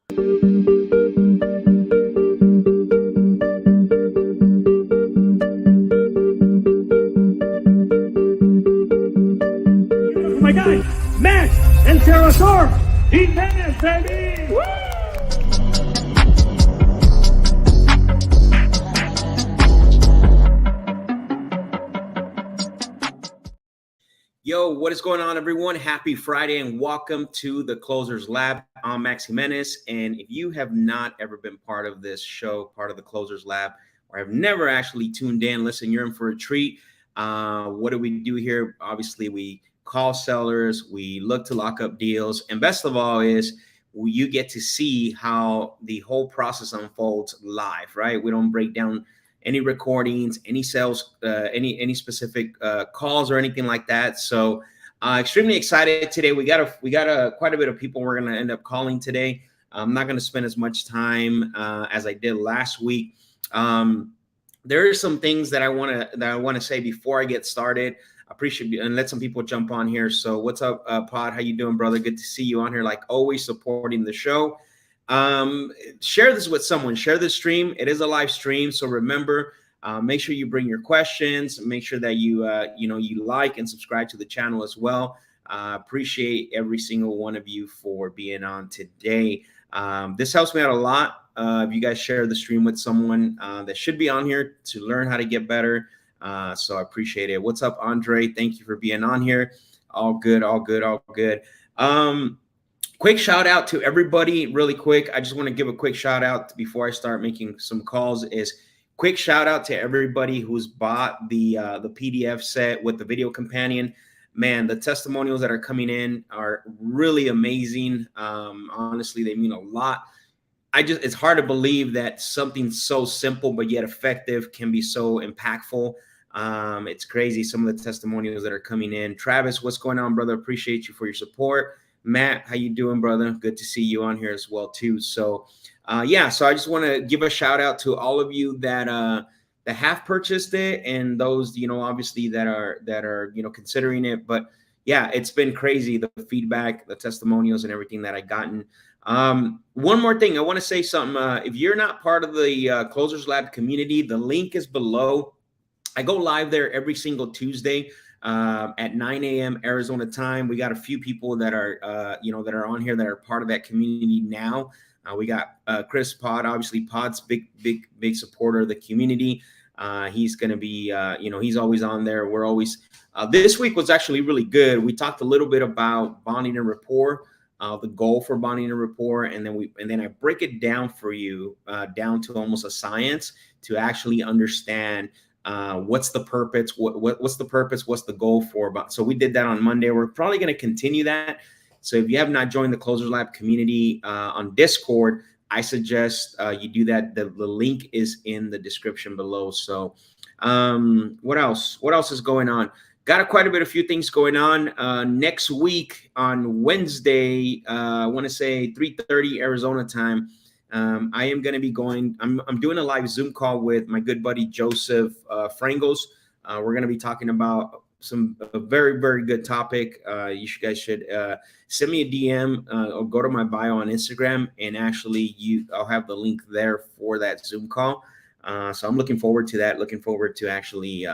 My guy, Max Jimenez, baby! Woo! Yo, what is going on, everyone? Happy Friday and welcome to the Closers Lab. I'm Max Jimenez, and if you have not ever been part of this show, part of the Closers Lab, or have never actually tuned in, listen, you're in for a treat. What do we do here? Obviously, we call sellers, we look to lock up deals, and best of all is you get to see how the whole process unfolds live, right? We don't break down any recordings, any sales, any specific calls or anything like that. So extremely excited today. We got quite a bit of people we're going to end up calling today. I'm not going to spend as much time as I did last week. There are some things that I want to say before I get started. I appreciate you and let some people jump on here. So what's up, Pod? How you doing, brother? Good to see you on here, like always, supporting the show. Share this with someone. Share this stream. It is a live stream, so remember, make sure you bring your questions. Make sure that you you like and subscribe to the channel as well. Appreciate every single one of you for being on today. This helps me out a lot. If you guys share the stream with someone that should be on here to learn how to get better. So I appreciate it. What's up, Andre? Thank you for being on here. All good, all good, all good. Quick shout out to everybody really quick. I just want to give a quick shout out before I start making some calls is quick shout out to everybody who's bought the PDF set with the video companion. Man, the testimonials that are coming in are really amazing. Honestly, they mean a lot. It's hard to believe that something so simple but yet effective can be so impactful. It's crazy, some of the testimonials that are coming in. Travis, what's going on, brother? Appreciate you for your support. Matt, how you doing, brother? Good to see you on here as well, too. So, so I just want to give a shout out to all of you that have purchased it, and those, obviously that are considering it. But yeah, it's been crazy, the feedback, the testimonials, and everything that I've gotten. One more thing, I want to say something. If you're not part of the Closers Lab community, the link is below. I go live there every single Tuesday. At 9 a.m. Arizona time. We got a few people that are, that are on here that are part of that community now. We got Chris Pod, obviously Pod's big supporter of the community. He's going to be, he's always on there. We're always, this week was actually really good. We talked a little bit about bonding and rapport, the goal for bonding and rapport. And then I break it down for you, down to almost a science to actually understand what's the purpose? What's the purpose? What's the goal for? So we did that on Monday. We're probably going to continue that. So if you have not joined the Closers Lab community on Discord, I suggest you do that. The link is in the description below. So what else? What else is going on? Got quite a bit of few things going on. Next week on Wednesday, I want to say 3:30 Arizona time. I am going to be going. I'm doing a live Zoom call with my good buddy Joseph Frangos. We're going to be talking about a very, very good topic. You guys should send me a DM or go to my bio on Instagram, and actually I'll have the link there for that Zoom call. So I'm looking forward to that. Looking forward to actually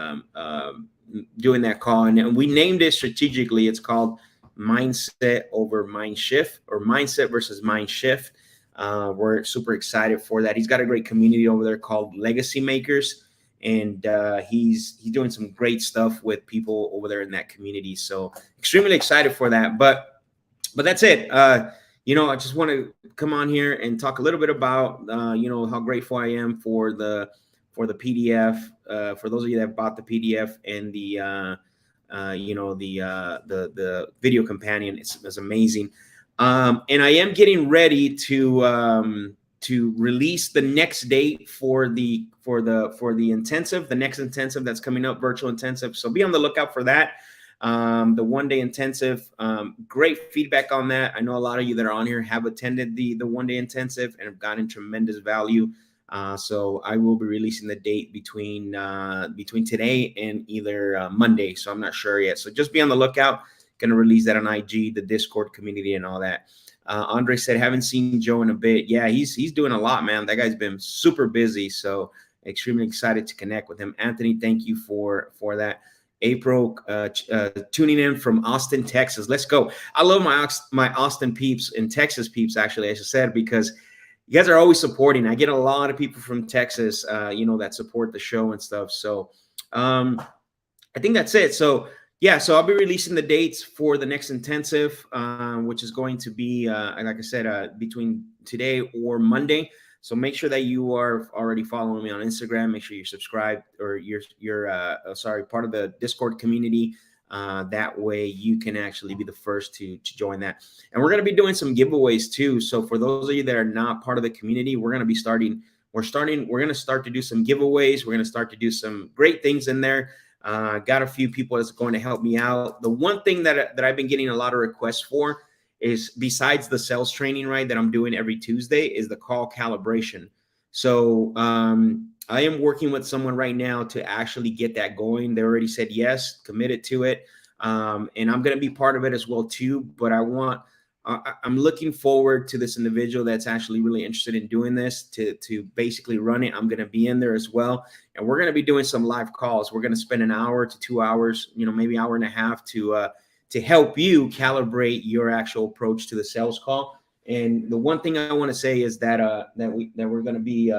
doing that call. And we named it strategically. It's called Mindset over Mind Shift, or Mindset versus Mind Shift. We're super excited for that. He's got a great community over there called Legacy Makers, and he's doing some great stuff with people over there in that community. So extremely excited for that. But that's it. I just want to come on here and talk a little bit about how grateful I am for the PDF. For those of you that bought the PDF and the video companion, it's amazing. And I am getting ready to release the next date for the intensive, the next intensive that's coming up, virtual intensive. So be on the lookout for that. The 1-day intensive, great feedback on that. I know a lot of you that are on here have attended the 1-day intensive and have gotten tremendous value. So I will be releasing the date between today and either Monday. So I'm not sure yet. So just be on the lookout. Going to release that on IG, the Discord community, and all that. Andre said, haven't seen Joe in a bit. Yeah, he's doing a lot, man. That guy's been super busy. So extremely excited to connect with him. Anthony, thank you for that. April tuning in from Austin, Texas. Let's go. I love my Austin peeps and Texas peeps, actually, as I said, because you guys are always supporting. I get a lot of people from Texas, that support the show and stuff. So I think that's it. So yeah, so I'll be releasing the dates for the next intensive, which is going to be, like I said, between today or Monday. So make sure that you are already following me on Instagram. Make sure you're subscribed or you're part of the Discord community. That way you can actually be the first to join that. And we're going to be doing some giveaways too. So for those of you that are not part of the community, we're going to start to do some giveaways. We're going to start to do some great things in there. Got a few people that's going to help me out. The one thing that I've been getting a lot of requests for is, besides the sales training, right, that I'm doing every Tuesday, is the call calibration. So I am working with someone right now to actually get that going. They already said yes, committed to it. And I'm going to be part of it as well too. But I'm looking forward to this individual that's actually really interested in doing this to basically run it. I'm going to be in there as well. And we're going to be doing some live calls. We're going to spend an hour to 2 hours, maybe hour and a half to help you calibrate your actual approach to the sales call. And the one thing I want to say is that we're going to be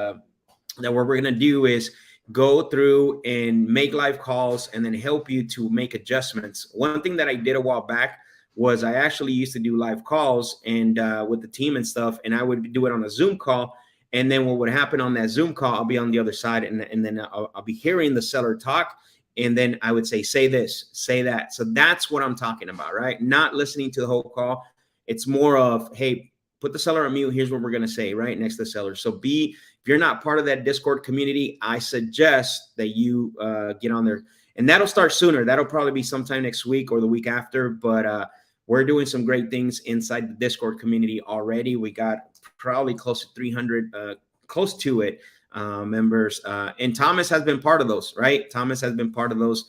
that what we're going to do is go through and make live calls and then help you to make adjustments. One thing that I did a while back was I actually used to do live calls and with the team and stuff, and I would do it on a Zoom call. And then what would happen on that Zoom call, I'll be on the other side, and then I'll be hearing the seller talk. And then I would say this, say that. So that's what I'm talking about, right? Not listening to the whole call. It's more of, hey, put the seller on mute. Here's what we're going to say right next to the seller. So if you're not part of that Discord community, I suggest that you get on there. And that'll start sooner. That'll probably be sometime next week or the week after. But we're doing some great things inside the Discord community already. We got probably close to 300, close to it, members. And Thomas has been part of those, right? Thomas has been part of those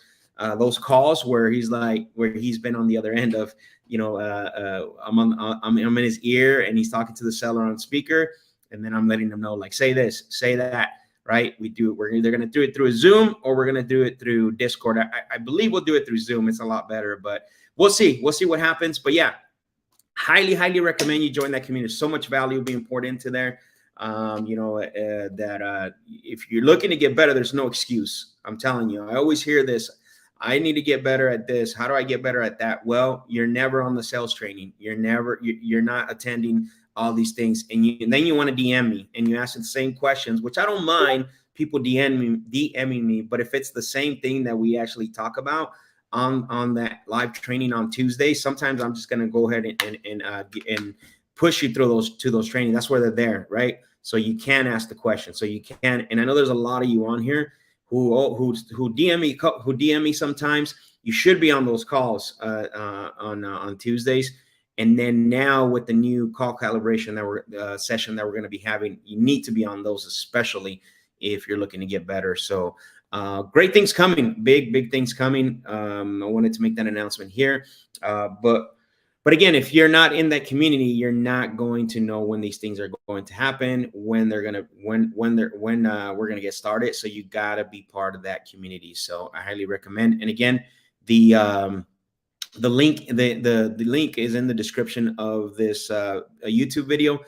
calls where he's been on the other end of, I'm in his ear and he's talking to the seller on speaker. And then I'm letting them know, like, say this, say that, right? We're either going to do it through a Zoom or we're going to do it through Discord. I believe we'll do it through Zoom. It's a lot better, but we'll see what happens. But yeah, highly recommend you join that community. So much value being poured into there. If you're looking to get better, there's no excuse. I'm telling you, I always hear this. I need to get better at this. How do I get better at that? Well, you're never on the sales training. You're not attending all these things. And then you want to DM me and you ask the same questions, which I don't mind people DMing me. But if it's the same thing that we actually talk about on that live training on Tuesday, sometimes I'm just going to go ahead and push you through those trainings. That's where they're there, right? So you can ask the question. So you can, and I know there's a lot of you on here who DM me sometimes. You should be on those calls on Tuesdays. And then now with the new call calibration session that we're going to be having, you need to be on those, especially if you're looking to get better. So great things coming, big things coming. I wanted to make that announcement here. But again, if you're not in that community, you're not going to know when these things are going to happen, when we're going to get started. So you got to be part of that community. So I highly recommend. And again, the link is in the description of this YouTube video.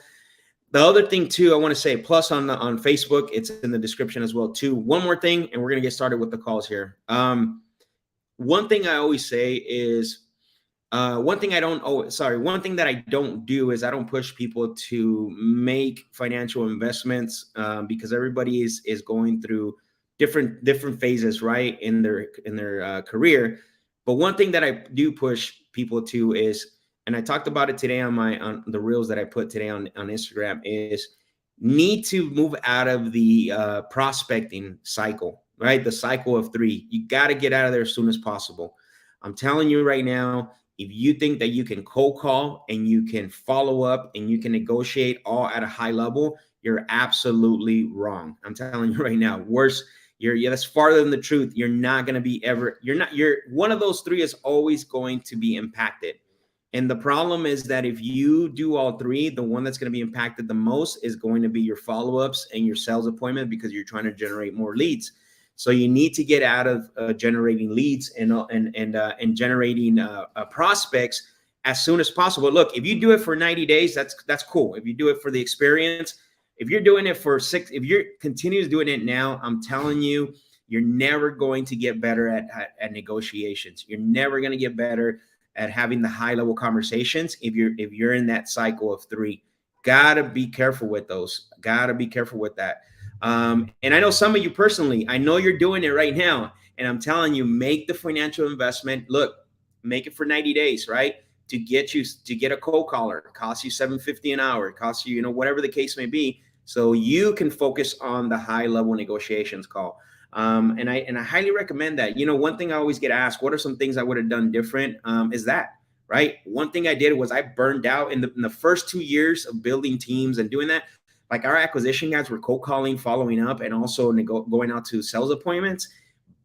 The other thing too, I want to say, plus on Facebook, it's in the description as well too. One more thing, and we're going to get started with the calls here. One thing I always say is, one thing that I don't do is I don't push people to make financial investments because everybody is going through different phases, right, in their career. But one thing that I do push people to is, and I talked about it today on the reels that I put today on Instagram, is need to move out of the prospecting cycle, right? The cycle of 3. You got to get out of there as soon as possible. I'm telling you right now, if you think that you can cold call and you can follow up and you can negotiate all at a high level, you're absolutely wrong. I'm telling you right now, worse. That's farther than the truth. You're not going to be one of those 3 is always going to be impacted. And the problem is that if you do all three, the one that's going to be impacted the most is going to be your follow-ups and your sales appointment, because you're trying to generate more leads. So you need to get out of generating leads and generating prospects as soon as possible. Look, if you do it for 90 days, that's cool. If you do it for the experience, if you're doing it for if you're continues doing it now, I'm telling you, you're never going to get better at negotiations. You're never going to get better at having the high level conversations if you're in that cycle of three. Gotta be careful with those. Gotta be careful with that. And I know some of you personally, I know you're doing it right now, and I'm telling you, make the financial investment. Look, make it for 90 days, right? To get a cold caller. It costs you $7.50 an hour. It costs you, whatever the case may be, so you can focus on the high level negotiations call. And I highly recommend that. One thing I always get asked, what are some things I would have done different? Is that, right? One thing I did was I burned out in the first 2 years of building teams and doing that. Like, our acquisition guys were cold calling, following up, and also going out to sales appointments.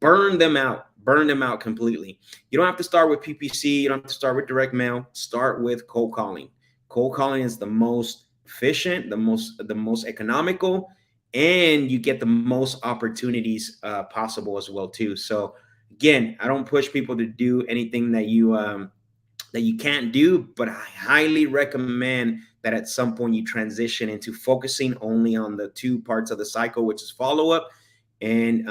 Burn them out completely. You don't have to start with PPC. You don't have to start with direct mail. Start with cold calling. Cold calling is the most efficient, the most economical, and you get the most opportunities possible as well too. So again, I don't push people to do anything that you can't do, but I highly recommend that at some point you transition into focusing only on the two parts of the cycle, which is follow-up and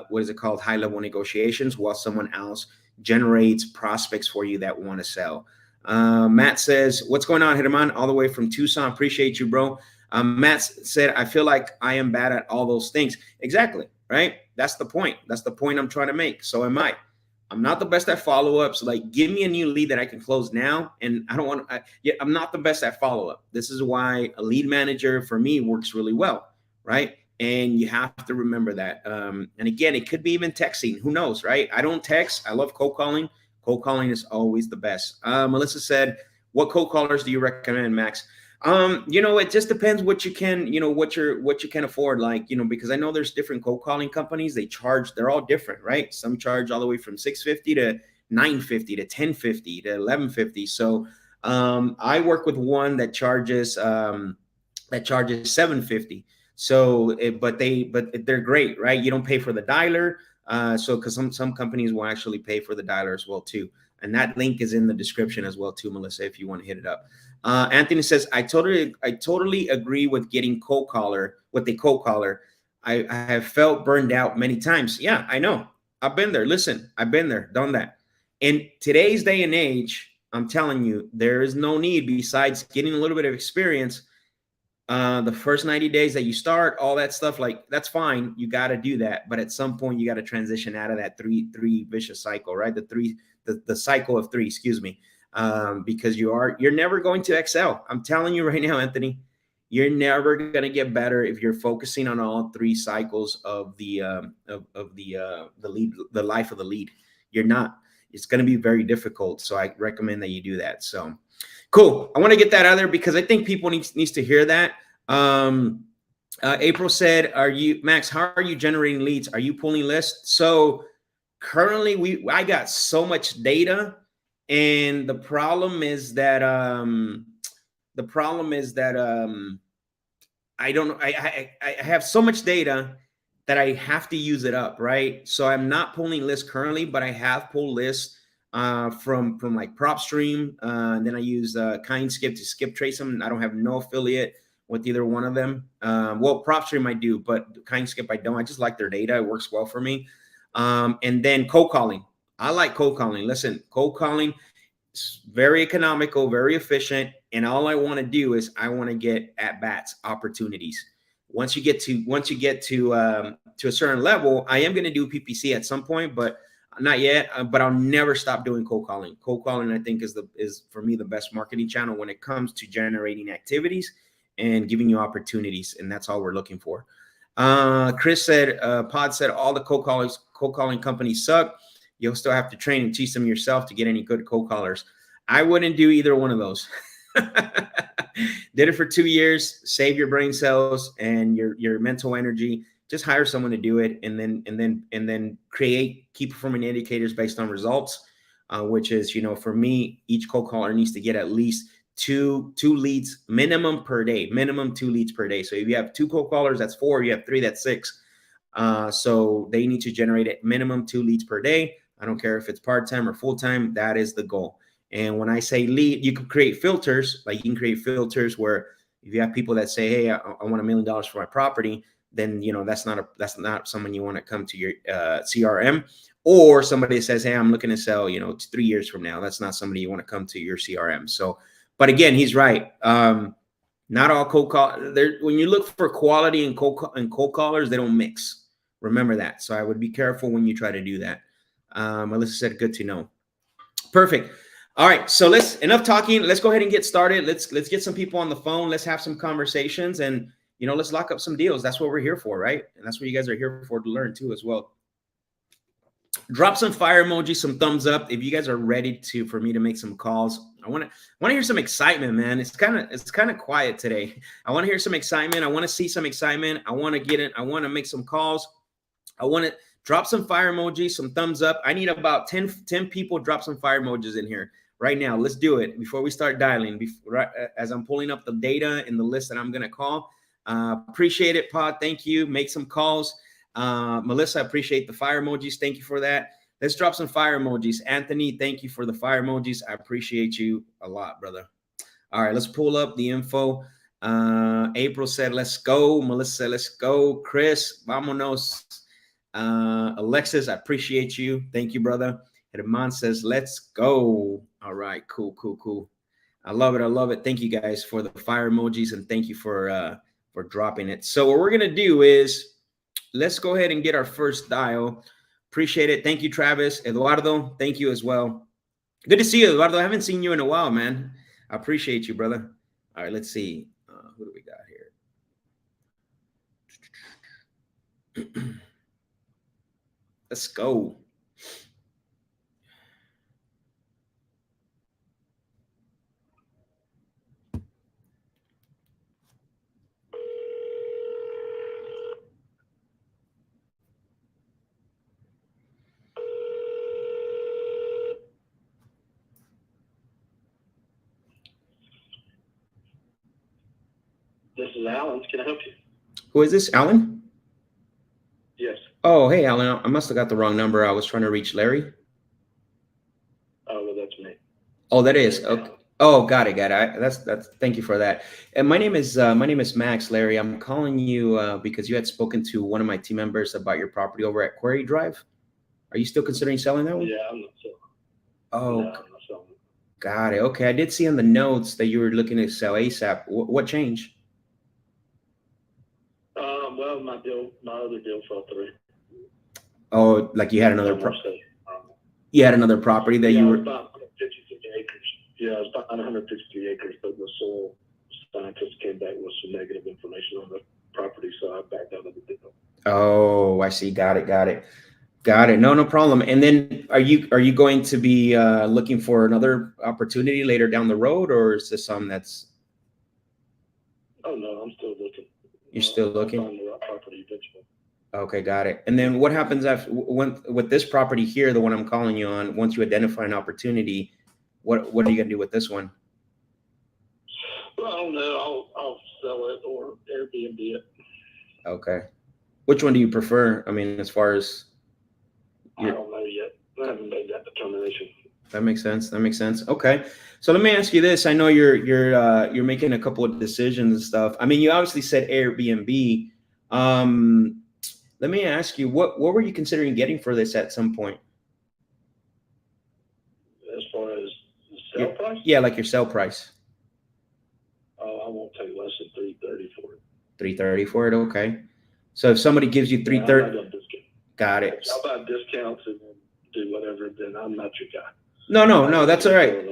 what is it called, high-level negotiations, while someone else generates prospects for you that want to sell. Matt says, what's going on, Hitterman? All the way from Tucson. Appreciate you, bro. Matt said, I feel like I am bad at all those things. Exactly, right? That's the point. That's the point I'm trying to make. So am I. I'm not the best at follow-ups. Like, give me a new lead that I can close now. And I don't want to, I'm not the best at follow-up. This is why a lead manager for me works really well, right? And you have to remember that. And again, it could be even texting. Who knows, right? I don't text. I love cold calling. Cold calling is always the best. Melissa said, what cold callers do you recommend, Max? It just depends what you can, what you can afford. Like, because I know there's different cold calling companies. They're all different, right? Some charge all the way from $650 to $950 to $1050 to $1150. So I work with one that charges $750. So, but they're great, right? You don't pay for the dialer. So because some companies will actually pay for the dialer as well too. And that link is in the description as well too, Melissa, if you want to hit it up. Anthony says, I totally agree with getting cold caller, with the cold caller. I have felt burned out many times. Yeah, I know. I've been there. Listen, I've been there, done that. In today's day and age, I'm telling you, there is no need besides getting a little bit of experience. The first 90 days that you start, all that stuff, like, that's fine. You got to do that. But at some point, you got to transition out of that three vicious cycle, right? The cycle of three, excuse me. Because you're never going to excel. I'm telling you right now, Anthony, you're never going to get better if you're focusing on all three cycles of the lead, the life of the lead. You're not. It's going to be very difficult. So I recommend that you do that. So cool. I want to get that out there because I think people needs to hear that. April said, Max, how are you generating leads? Are you pulling lists? So currently I got so much data. And the problem is that I have so much data that I have to use it up, right? So I'm not pulling lists currently, but I have pulled lists from like PropStream. Then I use KindSkip to skip trace them. I don't have no affiliate with either one of them. Well, PropStream I do, but KindSkip I don't. I just like their data. It works well for me. And then cold calling. I like cold calling. Listen, cold calling is very economical, very efficient. And all I want to do is I want to get at bats, opportunities. Once you get to a certain level, I am going to do PPC at some point, but not yet. But I'll never stop doing cold calling. Cold calling, I think, is for me the best marketing channel when it comes to generating activities and giving you opportunities. And that's all we're looking for. Chris said, Pod said, all the cold calling companies suck. You'll still have to train and teach them yourself to get any good cold callers. I wouldn't do either one of those. Did it for 2 years, save your brain cells and your mental energy. Just hire someone to do it, and then create key performing indicators based on results. which is, for me, each cold caller needs to get at least two leads minimum per day, minimum 2 leads per day. So if you have 2 cold callers, that's 4. You have 3, that's 6. So they need to generate at minimum 2 leads per day. I don't care if it's part-time or full-time, that is the goal. And when I say lead, you can create filters. Like, you can create filters where if you have people that say, hey, I want $1 million for my property, then, that's not someone you want to come to your CRM. Or somebody says, hey, I'm looking to sell, 3 years from now. That's not somebody you want to come to your CRM. So, but again, he's right. Not all cold call. When you look for quality in cold callers, they don't mix. Remember that. So I would be careful when you try to do that. Melissa said, good to know. Perfect. All right. So enough talking. Let's go ahead and get started. Let's get some people on the phone. Let's have some conversations, and let's lock up some deals. That's what we're here for, right? And that's what you guys are here for, to learn too as well. Drop some fire emoji, some thumbs up if you guys are ready for me to make some calls. I want to hear some excitement, man. It's kind of quiet today. I want to hear some excitement. I want to see some excitement. I want to get it. I want to make some calls. I want to drop some fire emojis, some thumbs up. I need about 10 people drop some fire emojis in here right now. Let's do it before we start dialing. As I'm pulling up the data in the list that I'm going to call. Appreciate it, Pod. Thank you. Make some calls. Melissa, I appreciate the fire emojis. Thank you for that. Let's drop some fire emojis. Anthony, thank you for the fire emojis. I appreciate you a lot, brother. All right, let's pull up the info. April said, let's go. Melissa said, let's go. Chris, vámonos. Alexis, I appreciate you. Thank you, brother. Herman says, let's go. All right, cool. I love it. Thank you guys for the fire emojis, and thank you for dropping it. So what we're going to do is, let's go ahead and get our first dial. Appreciate it. Thank you, Travis. Eduardo, thank you as well. Good to see you, Eduardo. I haven't seen you in a while, man. I appreciate you, brother. All right, let's see. Who do we got here? Let's go. This is Alan. Can I help you? Who is this, Alan? Yes. Oh, hey, Alan. I must have got the wrong number. I was trying to reach Larry. Oh, well, that's me. Oh, that is okay. Oh, got it. That's. Thank you for that. And my name is Max, Larry. I'm calling you because you had spoken to one of my team members about your property over at Quarry Drive. Are you still considering selling that one? Yeah, I'm not selling. Oh, no, I'm not selling. Got it. Okay, I did see on the notes that you were looking to sell ASAP. What changed? Well, my other deal fell through. Oh, like you had another you had another property that you were. About 153 acres. Yeah, it was about 153 acres, but the soil scientists came back with some negative information on the property, so I backed out of the deal. Oh, I see. Got it. No problem. And then are you going to be looking for another opportunity later down the road, or is this something that's? Oh no, I'm still looking. You're still looking? I'll find the right property eventually. Okay, got it. And then what happens with this property here, the one I'm calling you on, once you identify an opportunity, what are you gonna do with this one? Well, I don't know. I'll sell it or Airbnb it. Okay. Which one do you prefer? I mean, as far as I don't know yet. I haven't made that determination. That makes sense. Okay. So let me ask you this. I know you're making a couple of decisions and stuff. I mean, you obviously said Airbnb. Let me ask you, what were you considering getting for this at some point? As far as the sale price? Yeah, like your sale price. Oh, I won't take less than $330 for it. $330 for it, okay. So if somebody gives you $330, got it. If y'all buy discounts and then do whatever, then I'm not your guy. No, that's all right.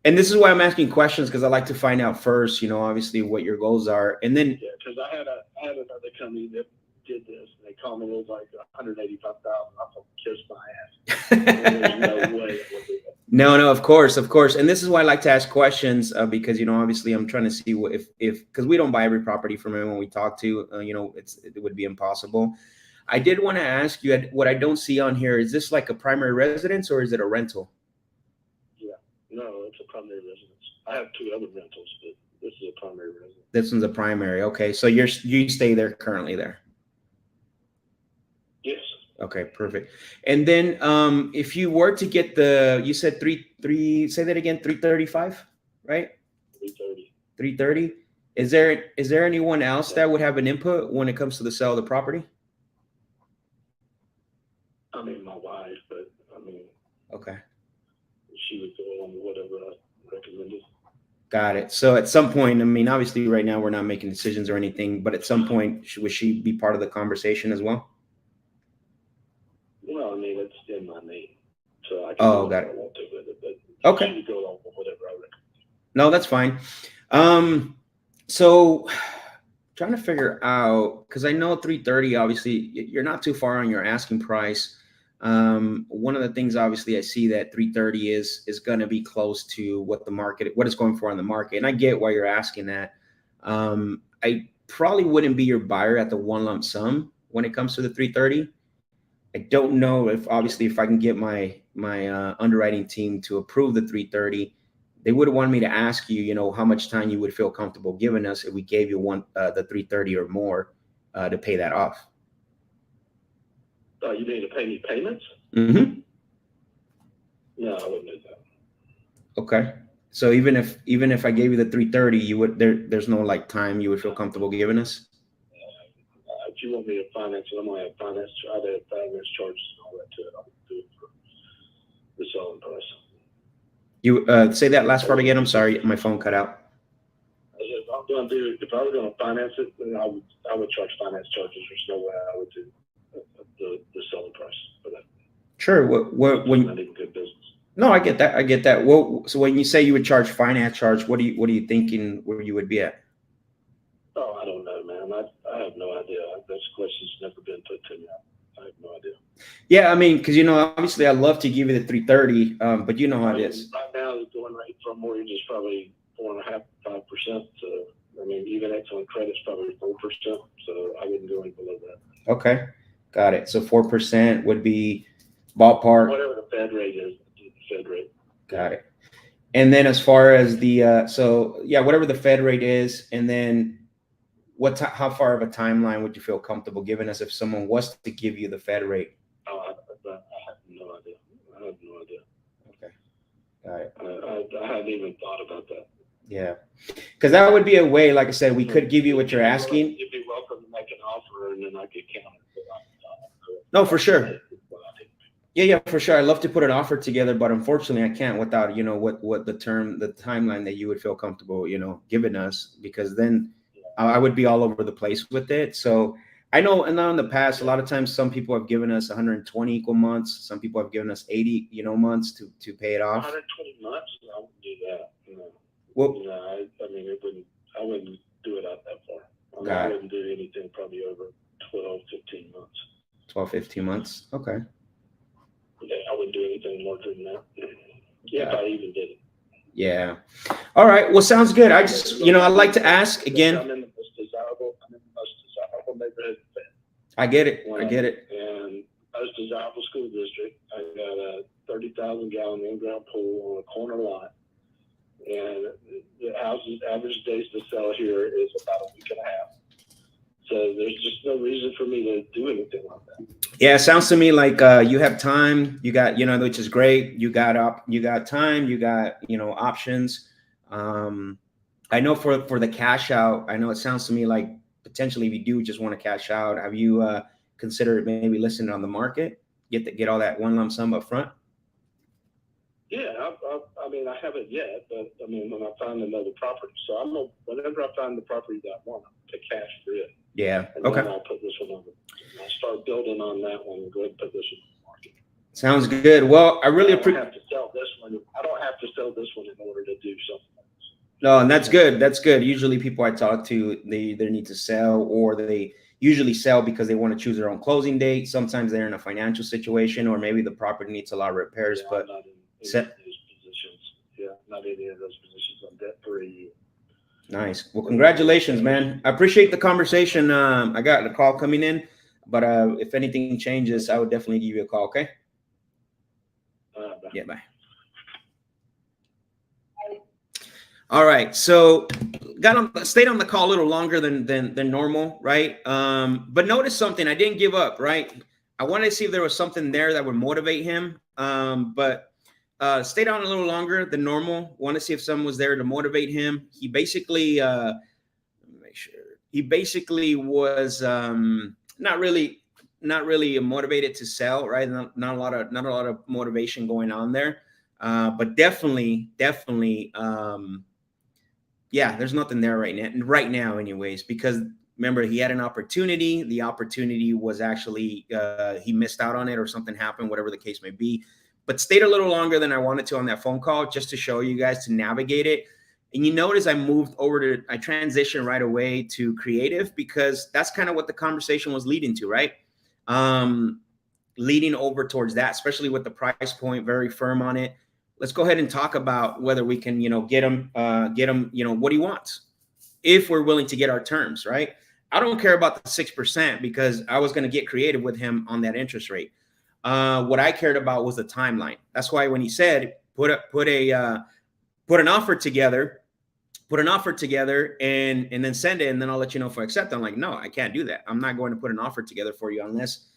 And this is why I'm asking questions, because I like to find out first, obviously what your goals are, and then. Yeah, because I had another company that did this, and they called me. It was like $185,000. I thought, kiss my ass. There's no way it would do that. No, of course, and this is why I like to ask questions because obviously I'm trying to see what if because we don't buy every property from everyone we talk to. It would be impossible. I did want to ask you what I don't see on here. Is this like a primary residence or is it a rental? No, it's a primary residence. I have 2 other rentals, but this is a primary residence. This one's a primary. Okay, so you stay there currently there. Yes. Okay, perfect. And then if you were to get you said say that again, 335, right? 330. 330. Is there anyone else that would have an input when it comes to the sale of the property? I mean, my wife, but I mean, Okay. she would go on whatever I recommended. Got it. So at some point, I mean, obviously right now we're not making decisions or anything, but at some point, would she be part of the conversation as well? Well, I mean, it's in my name, so I can do got whatever it. I want to with it, but Okay. she would go along with whatever I recommend. No, that's fine. So trying to figure out, because I know 330, obviously you're not too far on your asking price. One of the things, obviously, I see that 330 is going to be close to what it's going for on the market. And I get why you're asking that. I probably wouldn't be your buyer at the one lump sum when it comes to the 330. I don't know if I can get my underwriting team to approve the 330. They would want me to ask you, how much time you would feel comfortable giving us if we gave you the 330 or more to pay that off. You need to pay me payments? Mm-hmm. No, I wouldn't do that. Okay. So even if I gave you the 330, you would there's no like time you would feel comfortable giving us? If you want me to finance it, I'm gonna have finance. I'd have finance charges and all that to it. I'll do it for the selling price. You say that last part again. I'm sorry, my phone cut out. If I was going to finance it, then I would charge finance charges. There's no way I would do the selling price for that. Sure. When not even good business. No, I get that. Well, so when you say you would charge finance charge, what are you thinking where you would be at? Oh, I don't know, man. I have no idea. This question's never been put to me. I have no idea. Yeah, I mean, because obviously I'd love to give you the 330, but you know how it is. Right now, the going rate for a mortgage is probably 4.5%, 5%. So I mean, even excellent credit's probably 4%. So I wouldn't go any below that. Okay, got it. So 4% would be ballpark. Whatever the Fed rate is, the Fed rate. Got it. And then as far as the whatever the Fed rate is, and then how far of a timeline would you feel comfortable giving us if someone was to give you the Fed rate? Oh, I have no idea. I have no idea. Okay, got it. I hadn't even thought about that. Yeah, because that would be a way, like I said, we could give you what you're asking. You'd be welcome to make an offer, and then I could count it. No, for sure. Yeah, for sure. I'd love to put an offer together, but unfortunately, I can't without what the timeline that you would feel comfortable giving us, because then I would be all over the place with it. So I know, and now in the past, a lot of times some people have given us 120 equal months. Some people have given us 80 months to pay it off. 120 months? I wouldn't do that. Well, I mean, I wouldn't do it out that far. I wouldn't do anything probably over 12, 15 months. 12, 15 months. Okay. Yeah, I wouldn't do anything larger than that. Yeah, if I even did it. Yeah. All right. Well, sounds good. I just, I'd like to ask again. I'm in the most desirable neighborhood. I get it. And most desirable school district. I got a 30,000 gallon in-ground pool on a corner lot. And the house's average days to sell here is about a week and a half. So there's just no reason for me to do anything like that. Yeah, it sounds to me like you have time. You got, which is great. You got time. You got, options. I know for the cash out. I know it sounds to me like potentially if you do just want to cash out, have you considered maybe listing it on the market? Get all that one lump sum up front. Yeah, I mean, I haven't yet, but I mean, when I find another property, so whenever I find the property that I want, I'll pay cash for it. Yeah. And okay. Then I'll put this one on. I'll start building on that one and go ahead and put this one on the market. Sounds good. Well, I really appreciate. I don't have to sell this one. I don't have to sell this one in order to do something else. No, and that's good. That's good. Usually, people I talk to, they either need to sell or they usually sell because they want to choose their own closing date. Sometimes they're in a financial situation, or maybe the property needs a lot of repairs. Yeah, but I'm not in any of those positions. Yeah, not any of those positions. I'm debt free. Nice. Well, congratulations, man. I appreciate the conversation. I got a call coming in, but if anything changes, I would definitely give you a call. Okay. Bye. Yeah. Bye. All right, so stayed on the call a little longer than normal, right? But notice something. I didn't give up, right? I wanted to see if there was something there that would motivate him. But stayed on a little longer than normal. Want to see if someone was there to motivate him. He basically make sure he basically was not really motivated to sell, right? Not a lot of motivation going on there. But definitely yeah, there's nothing there right now anyways, because remember, he had an opportunity. The opportunity was actually he missed out on it, or something happened, whatever the case may be. But stayed a little longer than I wanted to on that phone call, just to show you guys to navigate it. And you notice I transitioned right away to creative, because that's kind of what the conversation was leading to, right? Leading over towards that, especially with the price point, very firm on it. Let's go ahead and talk about whether we can, get him, what he wants, if we're willing to get our terms, right? I don't care about the 6%, because I was going to get creative with him on that interest rate. What I cared about was the timeline. That's why when he said put an offer together, and then send it, and then I'll let you know if I accept. I'm like, no, I can't do that. I'm not going to put an offer together for you unless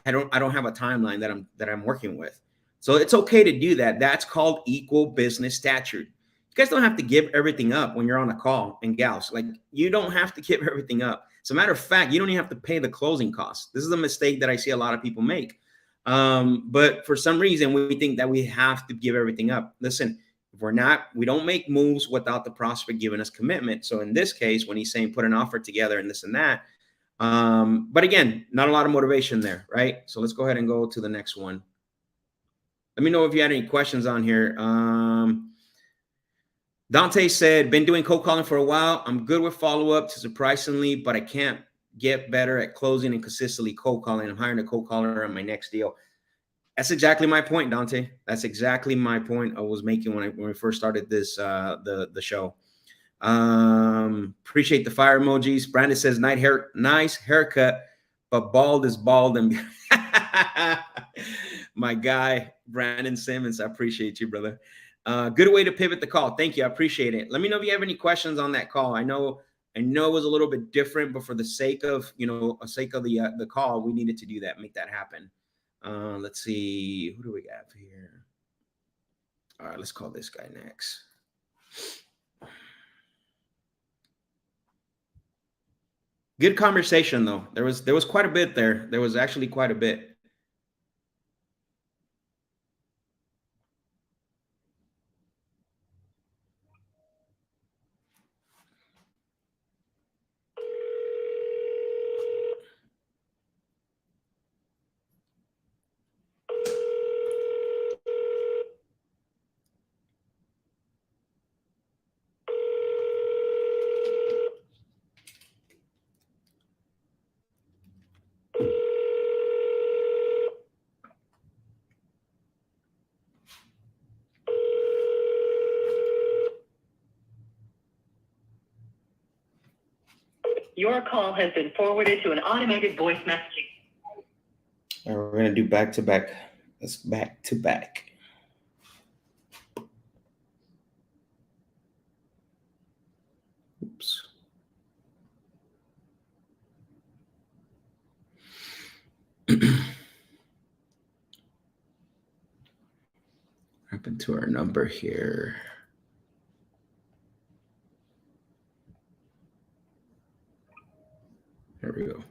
I don't have a timeline that I'm working with. So it's okay to do that. That's called equal business stature. You guys don't have to give everything up when you're on a call, and gals, like, you don't have to give everything up. As a matter of fact, you don't even have to pay the closing costs. This is a mistake that I see a lot of people make. But for some reason, we think that we have to give everything up. Listen, if we don't make moves without the prospect giving us commitment. So in this case, when he's saying put an offer together and this and that, but again, not a lot of motivation there, right? So let's go ahead and go to the next one. Let me know if you had any questions on here. Dante said, been doing cold calling for a while. I'm good with follow-up, surprisingly, but I can't get better at closing and consistently cold calling. I'm hiring a cold caller on my next deal. That's exactly my point, Dante. That's exactly my point I was making when we first started this, the show. Appreciate the fire emojis. Brandon says, nice haircut, but bald is bald. And my guy, Brandon Simmons, I appreciate you, brother. Good way to pivot the call. Thank you. I appreciate it. Let me know if you have any questions on that call. I know it was a little bit different, but for the sake of, the call, we needed to do that, make that happen. Let's see. Who do we have here? All right, let's call this guy next. Good conversation, though. There was quite a bit there. There was actually quite a bit. Your call has been forwarded to an automated voice messaging. All right, we're going to do back to back. Let's back to back. Oops. Happened to our number here. There we go.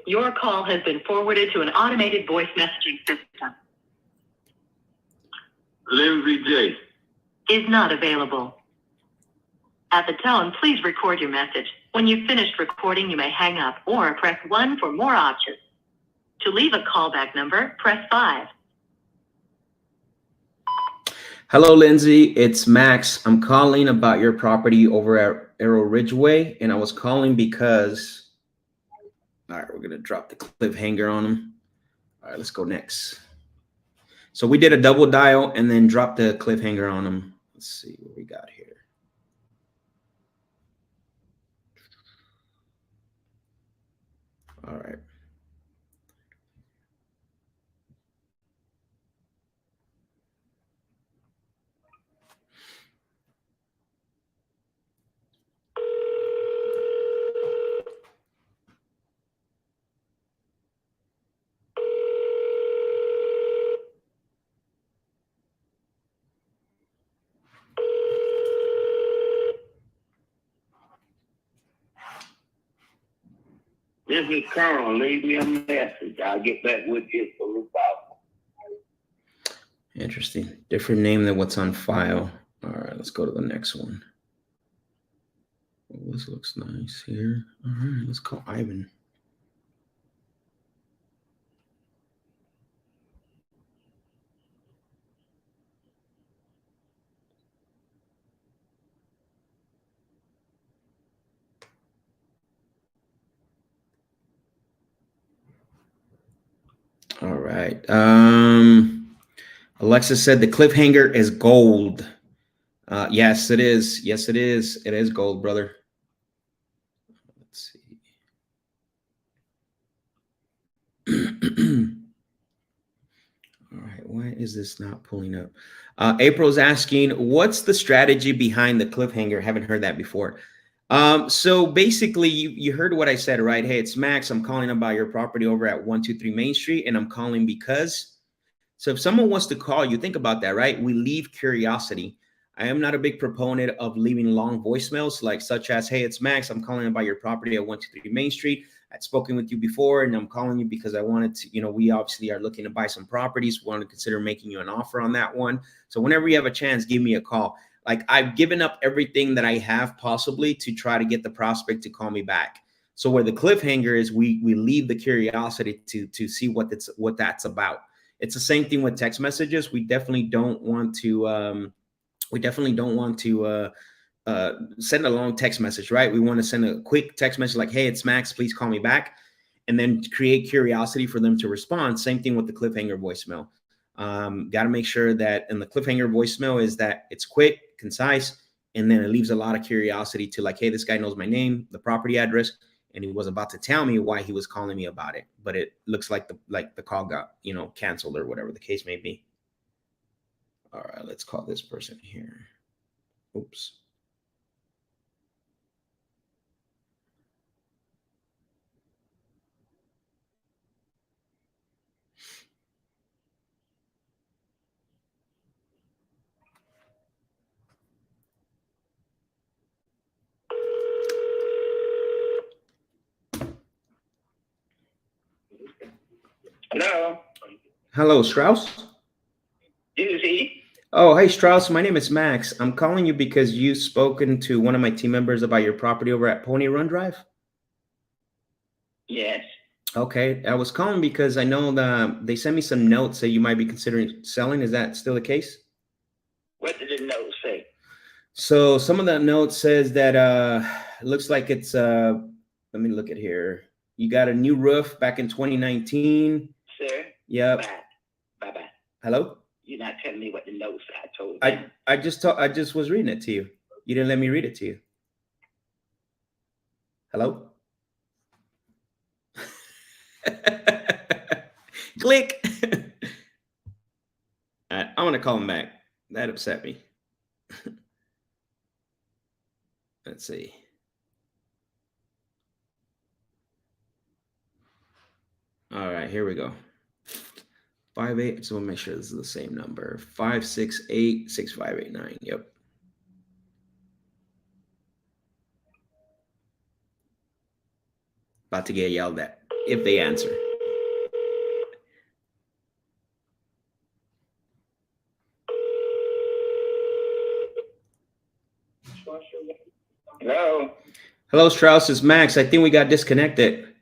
Your call has been forwarded to an automated voice messaging system. Lindsay J. Is not available. At the tone, please record your message. When you've finished recording, you may hang up or press 1 for more options. To leave a callback number, press 5. Hello, Lindsay. It's Max. I'm calling about your property over at Arrow Ridgeway, and I was calling because, all right, we're going to drop the cliffhanger on them. All right, let's go next. So we did a double dial and then dropped the cliffhanger on them. Let's see what we got here. All right. This is Colonel. Leave me a message. I'll get back with you as soon as possible. Interesting. Different name than what's on file. All right, let's go to the next one. Oh, this looks nice here. All right, let's call Ivan. All right. Alexa said the cliffhanger is gold. Yes, it is. Yes, it is. It is gold, brother. Let's see. All right. Why is this not pulling up? April's asking, what's the strategy behind the cliffhanger? Haven't heard that before. So basically, you heard what I said, right? Hey, it's Max. I'm calling about your property over at 123 Main Street, and I'm calling because. So if someone wants to call you, think about that, right? We leave curiosity. I am not a big proponent of leaving long voicemails, like such as, hey, it's Max. I'm calling about your property at 123 Main Street. I'd spoken with you before, and I'm calling you because I wanted to, we obviously are looking to buy some properties. We want to consider making you an offer on that one. So whenever you have a chance, give me a call. Like, I've given up everything that I have possibly to try to get the prospect to call me back. So where the cliffhanger is, we leave the curiosity to see what that's about. It's the same thing with text messages. We definitely don't want to send a long text message, right? We want to send a quick text message like, hey, it's Max, please call me back, and then create curiosity for them to respond. Same thing with the cliffhanger voicemail. Got to make sure that in the cliffhanger voicemail is that it's quick, concise, and then it leaves a lot of curiosity to like, hey, this guy knows my name, the property address, and he was about to tell me why he was calling me about it, but it looks like the call got canceled or whatever the case may be. All right, let's call this person here. Oops. Hello? Hello, Strauss. This is he? Oh, hey, Strauss. My name is Max. I'm calling you because you've spoken to one of my team members about your property over at Pony Run Drive. Yes. Okay. I was calling because I know that they sent me some notes that you might be considering selling. Is that still the case? What did the note say? So some of that note says that it looks like it's let me look at here. You got a new roof back in 2019. Sir? Yep. Bye-bye. Hello? You're not telling me what the note said. I told you. I just was reading it to you. You didn't let me read it to you. Hello? Click. All right, I'm gonna call him back. That upset me. Let's see. All right, here we go. 58. So we'll make sure this is the same number. 568-6589. Yep. About to get yelled at if they answer. Hello? Hello, Strauss. It's Max. I think we got disconnected.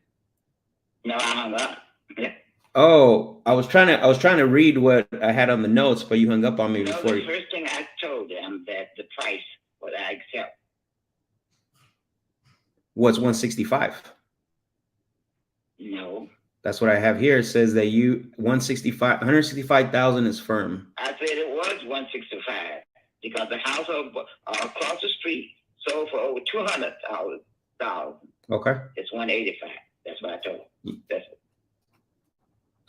No, I'm not. Yeah. Oh, I was trying to read what I had on the notes, but you hung up on me No, before the you. first thing I told them that the price what I accept. Was 165. No, That's what I have here. It says that you 165,000 is firm. I said it was 165 because the house across the street sold for over $200,000. Okay. It's 185. That's what I told them. That's it.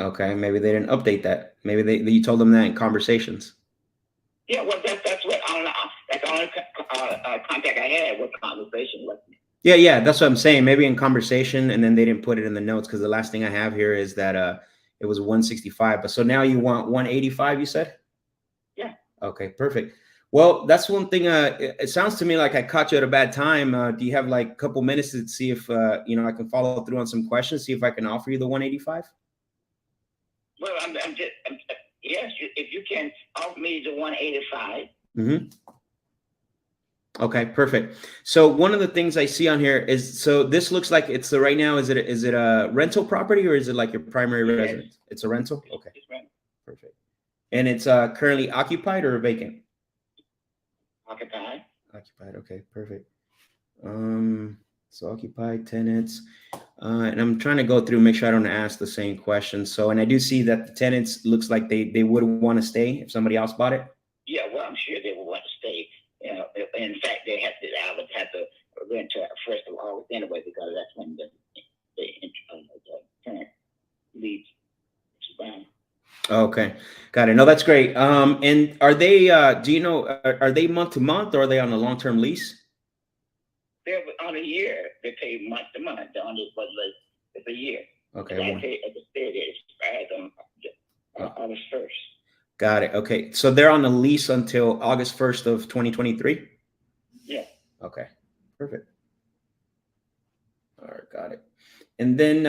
Okay. Maybe they didn't update that. Maybe you told them that in conversations. Yeah, well, that's what that's the only contact I had with the conversation with me. Yeah, that's what I'm saying. Maybe in conversation, and then they didn't put it in the notes because the last thing I have here is that it was 165. But so now you want 185, you said? Yeah. Okay, perfect. Well, that's one thing. It sounds to me like I caught you at a bad time. Do you have like a couple minutes to see if I can follow through on some questions, see if I can offer you the 185? Well, yes, if you can offer me the 185. Mm-hmm. Okay, perfect. So one of the things I see on here is, so this looks like it's right now, is it a rental property or is it like your primary Yes. residence? It's a rental? Okay, It's rent. perfect. And it's currently occupied or vacant? Occupied. Occupied, okay, perfect. So occupied tenants. And I'm trying to go through, make sure I don't ask the same question. So, and I do see that the tenants looks like they would want to stay if somebody else bought it. Yeah, well, I'm sure they would want to stay. You know, in fact, I would have to rent to first of August anyway because that's when the tenant leaves. Okay, got it. No, that's great. And are they? Do you know? Are they month to month or are they on a long-term lease? They're on a year. They pay month to month. They're on this, but like it's a year. Okay. I pay at the state it expires on August 1st. Got it. Okay, so they're on a lease until August 1st of 2023. Yeah. Okay, perfect. All right, got it. And then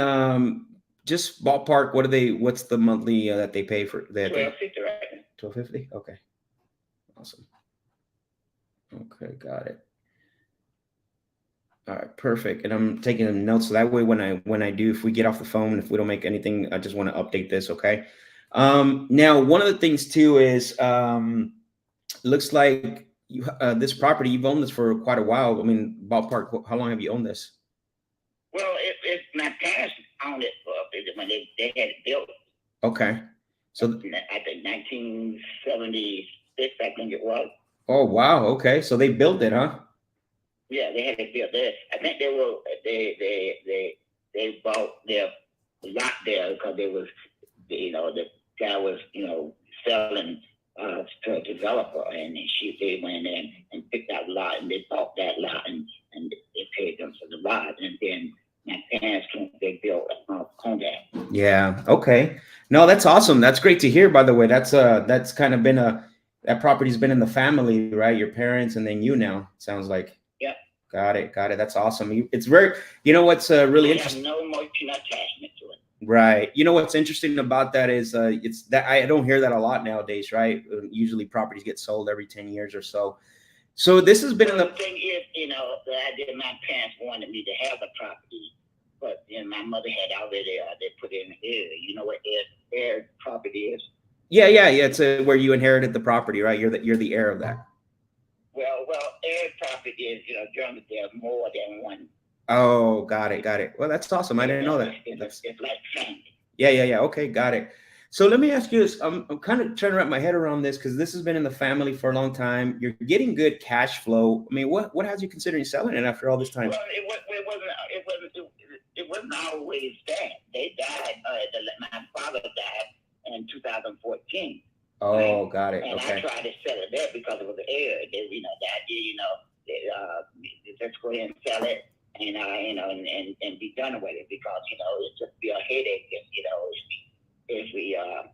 just ballpark, what's the monthly that they pay for that? $12.50 right now. $12.50. Okay, awesome. Okay, got it. All right, perfect. And I'm taking some notes so that way when I do, if we get off the phone, if we don't make anything, I just want to update this. Okay. Now one of the things too is looks like you this property, you've owned this for quite a while. I mean, ballpark, how long have you owned this? Well, if my parents owned it when they had it built. Okay. So I think 1976, I think it was. oh wow, okay. So they built it, huh? Yeah, they had it built there. I think they bought their lot there because the guy was selling to a developer, and they went in and picked that lot, and they bought that lot, and they paid them for the lot, and then my parents they built a home there. Yeah. Okay. No, that's awesome. That's great to hear. By the way, that's kind of been that property's been in the family, right? Your parents and then you now. Sounds like. Yeah. Got it. It's awesome. It's very. You know what's really interesting. I have no emotional attachment to it. Right. You know what's interesting about that is it's that I don't hear that a lot nowadays, right? Usually properties get sold every 10 years or so. So this has been in the thing is, the idea my parents wanted me to have a property, but then my mother had already they put in heir. You know what heir property is? Yeah. It's where you inherited the property, right? You're the heir of that. Well, heir property is generally there's more than one. Oh, got it. Well, that's awesome. I didn't know that. It's like family. Yeah. Okay, got it. So let me ask you this. I'm kind of trying to wrap my head around this because this has been in the family for a long time. You're getting good cash flow. I mean, what has you considering selling it after all this time? Well, it wasn't always that. They died. My father died in 2014. Oh, right? Got it. And Okay. I tried to sell it there because it was an heir. The idea, let's go ahead and sell it. And and be done with it because it's just be a headache if we I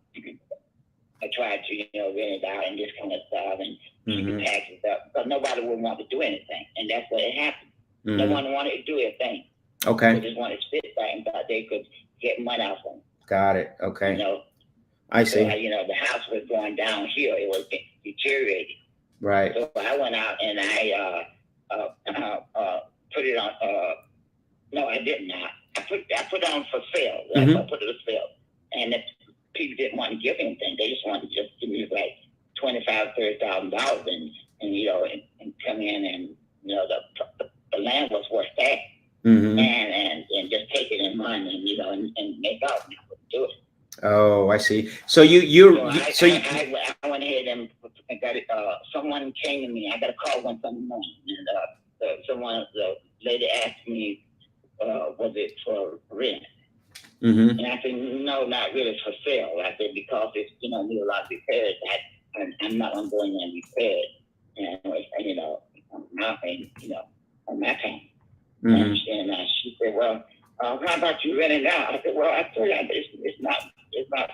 tried to rent it out and this kind of stuff and keep the taxes up, but nobody would want to do anything, and that's what happened. No one wanted to do anything. Okay. They just wanted to sit back and thought they could get money off them. Got it. Okay. I see. So, the house was going downhill; it was deteriorating. Right. So I went out and I put it on. No, I did not. I put it on for sale. I put it for sale, and if people didn't want to give anything, they just wanted to just give me like $25,000-$30,000, and you know, and come in, and you know, the land was worth that, and just take it in money, and you know, and make out, and I would do it. Oh, I see. So I went ahead and got it. Someone came to me. I got a call one Sunday morning, and the lady asked me, was it for rent? And I said, no, not really, it's for sale. I said, because it's, you know, need a lot of repairs. I'm not going to go in there and repair it. And you know, on my time. And she said, well, how about you renting out? I said, well, I told you it's not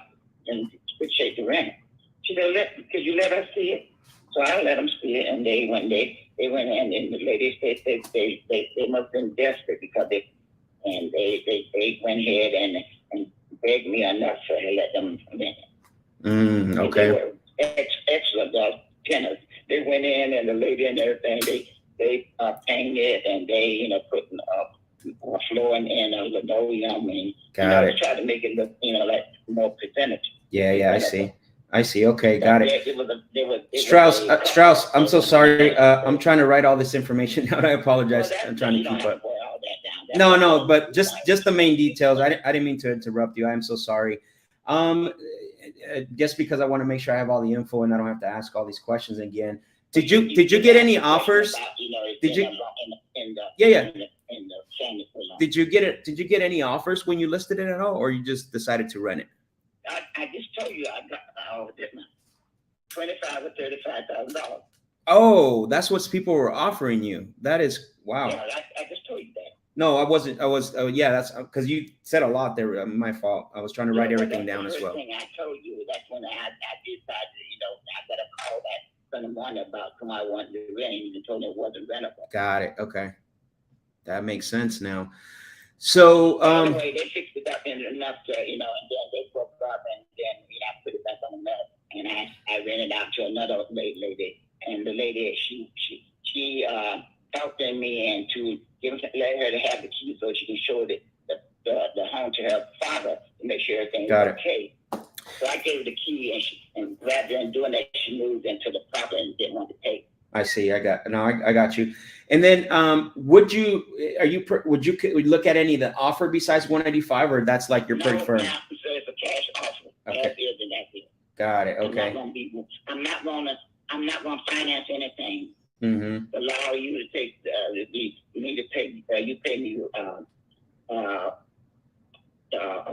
in good shape to rent. She said, could you let us see it? So I let them see it, and they went in, and the lady said they must have been desperate because they went ahead and begged me enough to let them rent. Okay. They were excellent tenants. They went in, and the lady and everything, they painted, and they, you know, put floor and the linoleum, and try to make it look, you know, like more presentable. Yeah, I see. Okay, got it. Strauss, I'm so sorry. I'm trying to write all this information out. I apologize. Well, I'm trying to keep up. All that down. No, but just the main details. I didn't mean to interrupt you. I am so sorry. Just because I want to make sure I have all the info and I don't have to ask all these questions again. Did you get any offers? Did you? Yeah. Did you get any offers when you listed it at all, or you just decided to rent it? I just told you I got $25,000 or $35,000. Oh, that's what people were offering you. That is wow. Yeah, I just told you that. No, I wasn't. I was. Yeah, that's because you said a lot there. My fault. I was trying to write everything down as well. Thing I told you, that's when I decided. You know, I got a call that Sunday morning about somebody wanted to rent, and you told me it wasn't rentable. Got it. Okay, that makes sense now. So anyway, they fixed it up enough to, you know, and then they broke up, and then I put it back on the map, and I rented out to another lady, and the lady she helped me and to let her to have the key so she can show the home to her father to make sure everything was okay. So I gave her the key, and rather than doing that, she moved into the property and didn't want to pay. I see. I got you. And then, would you look at any of the offer besides 185, or that's like your pretty firm? No, so it's a cash offer. Okay. That's it. Got it. Okay. I'm not gonna finance anything. Allow you to take you pay me a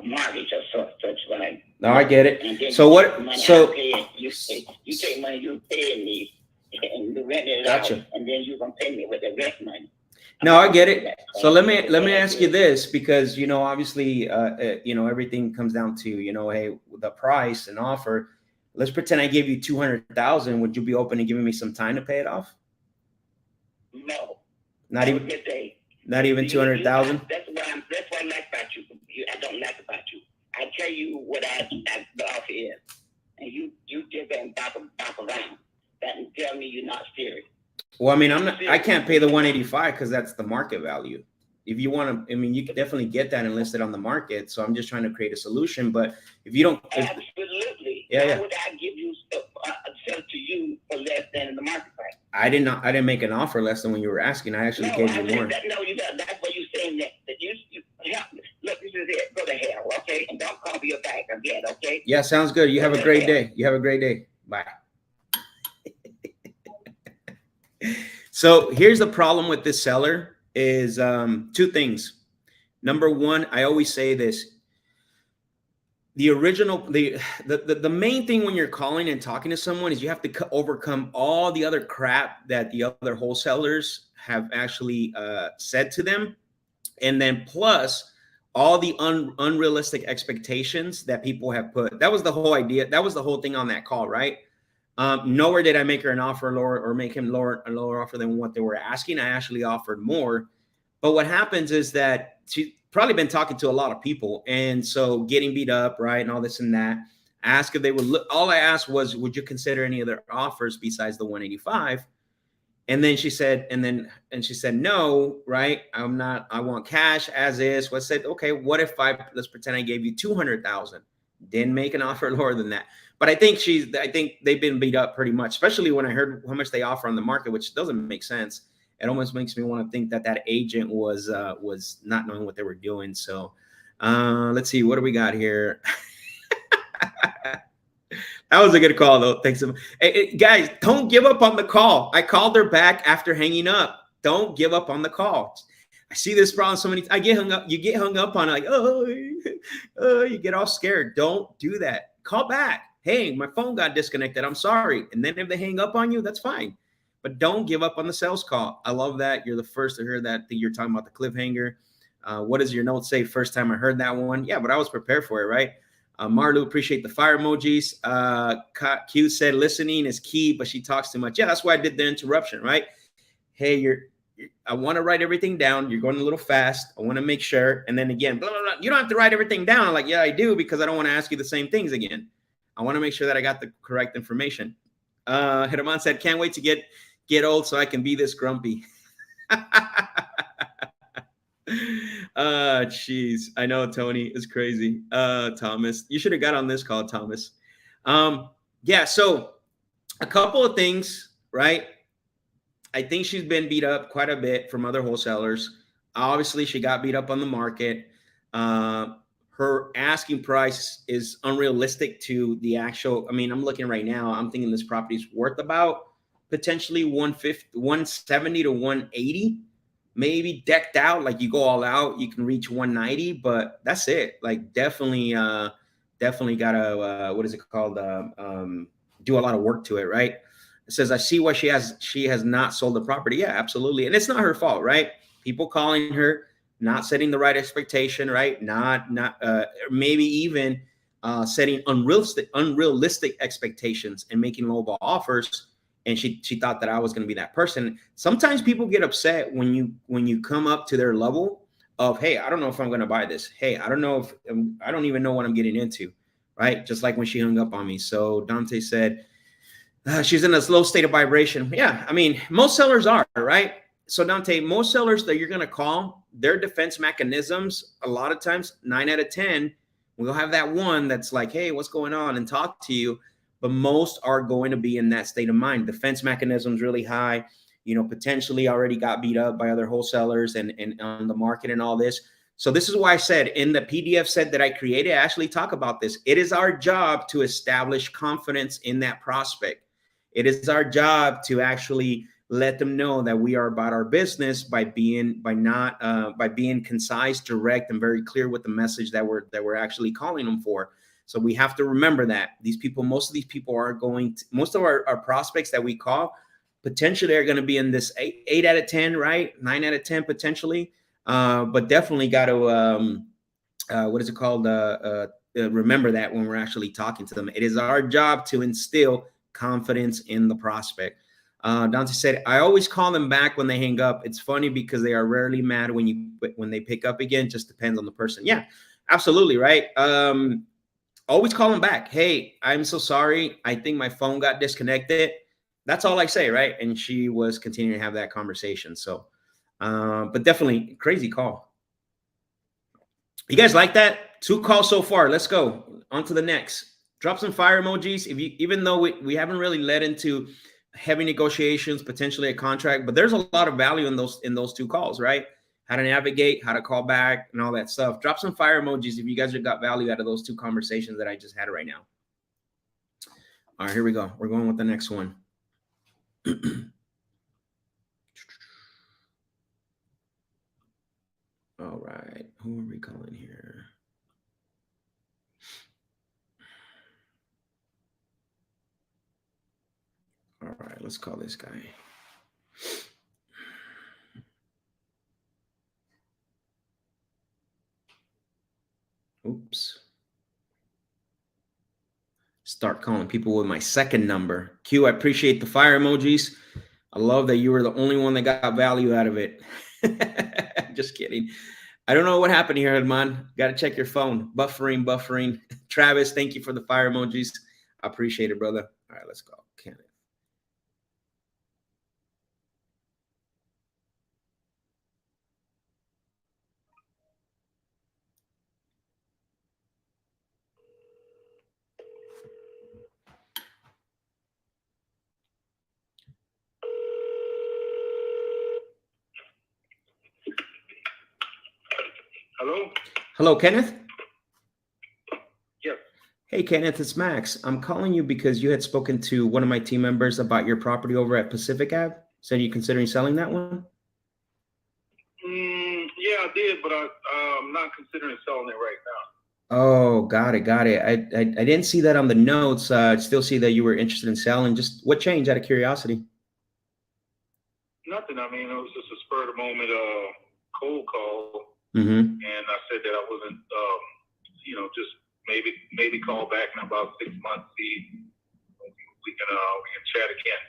mortgage or such like. No, I get it. So what? You take money you pay me. And you rent it out, and then you're gonna pay me with the rent money. No, I get it. So let me ask you this, because you know, obviously, you know, everything comes down to, you know, hey, the price and offer. Let's pretend I gave you 200,000. Would you be open to giving me some time to pay it off? No, not even 200,000. That's what I like about you. I don't like about you. I tell you what the offer is, and you just don't bop around. And tell me you're not serious. Well, I mean, I can't pay the 185 because that's the market value. If you want to, I mean, you can definitely get that and list it on the market. So I'm just trying to create a solution. But if you don't, absolutely, yeah. Why would I give you sell to you for less than the market price? I didn't make an offer less than when you were asking. I actually gave you more. That's what you're saying. That you look, this is it. Go to hell, okay? And don't call me back again, okay? Yeah, sounds good. You have a great day. You have a great day. Bye. So here's the problem with this seller is two things. Number one, I always say this. The main thing when you're calling and talking to someone is you have to overcome all the other crap that the other wholesalers have actually said to them. And then plus all the unrealistic expectations that people have put. That was the whole idea. That was the whole thing on that call, right? Nowhere did I make her an offer lower or make him a lower offer than what they were asking. I actually offered more. But what happens is that she's probably been talking to a lot of people. And so getting beat up, right, and all this and that. Ask if they would look. All I asked was, would you consider any other offers besides the 185? And then she said, she said, no, right? I want cash as is. Well, I said, okay, what if let's pretend I gave you 200,000? Didn't make an offer lower than that. But I think they've been beat up pretty much, especially when I heard how much they offer on the market, which doesn't make sense. It almost makes me want to think that agent was not knowing what they were doing. So let's see, what do we got here? That was a good call, though. Thanks. Hey, guys, don't give up on the call. I called her back after hanging up. Don't give up on the call. I see this problem so many. I get hung up. You get hung up on it, like, you get all scared. Don't do that. Call back. Hey, my phone got disconnected. I'm sorry. And then if they hang up on you, that's fine. But don't give up on the sales call. I love that. You're the first to hear that thing. You're talking about the cliffhanger. What does your note say? First time I heard that one. Yeah, but I was prepared for it, right? Marlu, appreciate the fire emojis. Q said listening is key, but she talks too much. Yeah, that's why I did the interruption, right? Hey, I want to write everything down. You're going a little fast. I want to make sure. And then again, blah, blah, blah. You don't have to write everything down. I'm like, yeah, I do, because I don't want to ask you the same things again. I want to make sure that I got the correct information. Herman said, can't wait to get old so I can be this grumpy. Jeez. I know, Tony is crazy. Thomas, you should have got on this call, Thomas. Yeah, so a couple of things, right? I think she's been beat up quite a bit from other wholesalers. Obviously, she got beat up on the market. Her asking price is unrealistic to the actual. I mean, I'm looking right now. I'm thinking this property is worth about potentially 170 to 180. Maybe decked out, like you go all out, you can reach 190, but that's it. Like definitely gotta what is it called? Do a lot of work to it, right? It says, I see why she has not sold the property. Yeah, absolutely. And it's not her fault, right? People calling her, not setting the right expectation, right? Not maybe even setting unrealistic expectations and making lowball offers. And she thought that I was going to be that person. Sometimes people get upset when you come up to their level of, hey, I don't know if I'm going to buy this. Hey, I don't know if I don't even know what I'm getting into, right? Just like when she hung up on me. So Dante said she's in a low state of vibration. Yeah, I mean, most sellers are, right? So Dante, most sellers that you're going to call, their defense mechanisms, a lot of times 9 out of 10, we'll have that one that's like, hey, what's going on, and talk to you. But most are going to be in that state of mind. Defense mechanisms really high, potentially already got beat up by other wholesalers and on the market and all this. So this is why I said in the PDF set that I created, I actually talk about this. It is our job to establish confidence in that prospect. It is our job to actually let them know that we are about our business by being concise, direct, and very clear with the message that we're actually calling them for. So we have to remember that most of these people are most of our prospects that we call potentially are going to be in this 8 out of 10, right? 9 out of 10 potentially, but definitely got to what is it called? Remember that when we're actually talking to them. It is our job to instill confidence in the prospect. Dante said, I always call them back when they hang up. It's funny because they are rarely mad when they pick up again. Just depends on the person. Yeah, absolutely, right? Always call them back. Hey, I'm so sorry. I think my phone got disconnected. That's all I say, right? And she was continuing to have that conversation. So, but definitely crazy call. You guys like that? 2 calls so far. Let's go on to the next. Drop some fire emojis. Even though we haven't really led into heavy negotiations, potentially a contract, but there's a lot of value in those 2 calls, right? How to navigate, how to call back, and all that stuff. Drop some fire emojis if you guys have got value out of those 2 conversations that I just had right now. All right, here we go. We're going with the next one. All right, who are we calling here? All right, let's call this guy. Oops. Start calling people with my second number. Q, I appreciate the fire emojis. I love that you were the only one that got value out of it. Just kidding. I don't know what happened here, Herman. Got to check your phone. Buffering. Travis, thank you for the fire emojis. I appreciate it, brother. All right, let's go. Kenneth. Hello? Hello, Kenneth. Yes. Hey, Kenneth, it's Max. I'm calling you because you had spoken to one of my team members about your property over at Pacific Ave. Said you're considering selling that one? Yeah, I did, but I'm not considering selling it right now. Oh, got it, got it. I didn't see that on the notes. I still see that you were interested in selling. Just what changed out of curiosity? Nothing. I mean, it was just a spur of the moment cold call, Mm-hmm. and I said that I wasn't, just maybe call back in about 6 months, see if we can chat again.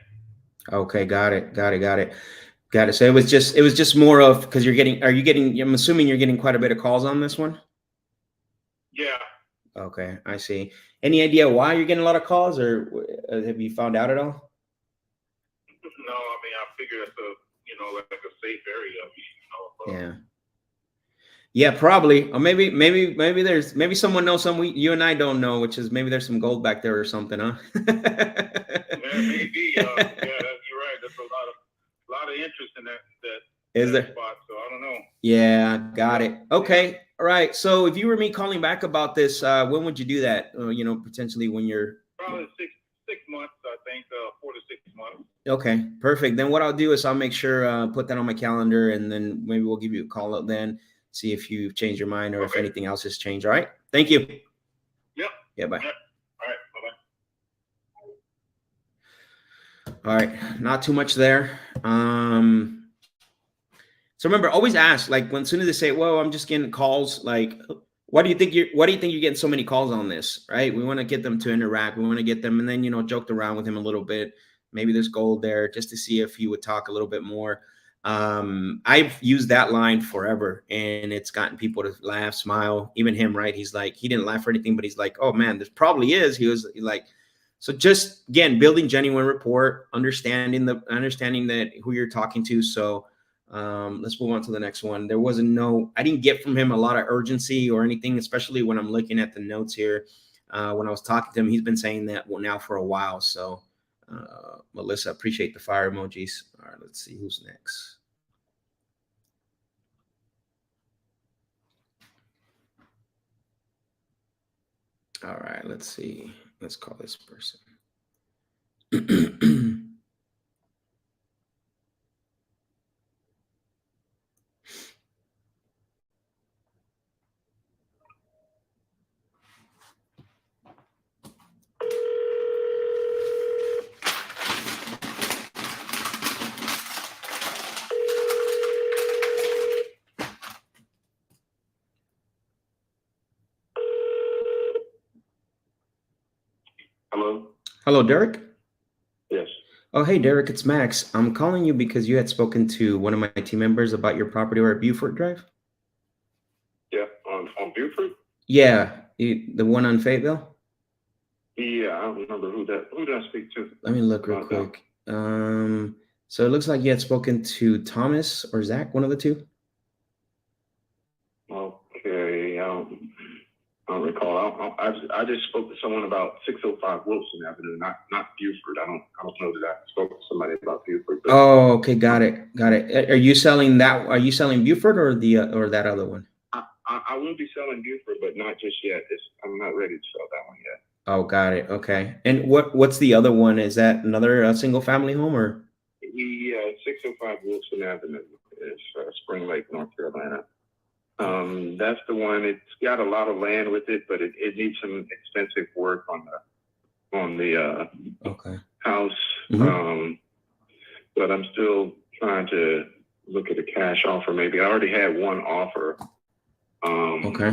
Okay, got it, got it, got it. Got it. So it was just more of because I'm assuming you're getting quite a bit of calls on this one. Yeah. Okay, I see. Any idea why you're getting a lot of calls, or have you found out at all? No, I mean, I figured it's like a safe area. Yeah. Yeah, probably. Or maybe someone knows some you and I don't know, which is maybe there's some gold back there or something, huh? Yeah, maybe. You're right. There's a lot of interest in that Is there? spot, so I don't know. Yeah, got it. Okay. All right. So if you were me calling back about this, when would you do that? Potentially when you're Probably six months, I think, 4 to 6 months. okay, perfect. Then what I'll do is I'll make sure put that on my calendar, and then maybe we'll give you a call up then, see if you've changed your mind or if anything else has changed. All right. Thank you. Yep. Yeah, bye. Yep. All right. Bye-bye. All right. Not too much there. So remember, always ask, like when soon as they say, well, I'm just getting calls, like, why do you think you're getting so many calls on this? Right. We want to get them to interact. We want to get them and then, joked around with him a little bit. Maybe there's gold there just to see if he would talk a little bit more. I've used that line forever and it's gotten people to laugh, smile, even him, right? He's like, he didn't laugh or anything, but he's like, oh man, this probably is. He was like, so just again, building genuine rapport, understanding that who you're talking to. So let's move on to the next one. I didn't get from him a lot of urgency or anything, especially when I'm looking at the notes here. When I was talking to him, he's been saying that now for a while. So Melissa, appreciate the fire emojis. All right, let's see who's next. All right, let's see. Let's call this person. Hello? Hello, Derek. Yes. Oh, hey, Derek, it's Max. I'm calling you because you had spoken to one of my team members about your property over at Buford Drive. Yeah, on Buford? Yeah, the one on Fayetteville. Yeah, I don't remember who did I speak to? Let me look real quick. So it looks like you had spoken to Thomas or Zach, one of the two. Okay, I don't recall. I just spoke to someone about 605 Wilson Avenue, not Buford. I don't know that I spoke to somebody about Buford. But, oh, okay, got it. Are you selling that? Are you selling Buford or that other one? I will be selling Buford, but not just yet. I'm not ready to sell that one yet. Oh, got it. Okay. And what's the other one? Is that another single family home or? Yeah, 605 Wilson Avenue is Spring Lake, North Carolina. That's the one. It's got a lot of land with it, but it needs some extensive work on the okay. house. Mm-hmm. But I'm still trying to look at a cash offer. Maybe I already had one offer. Okay.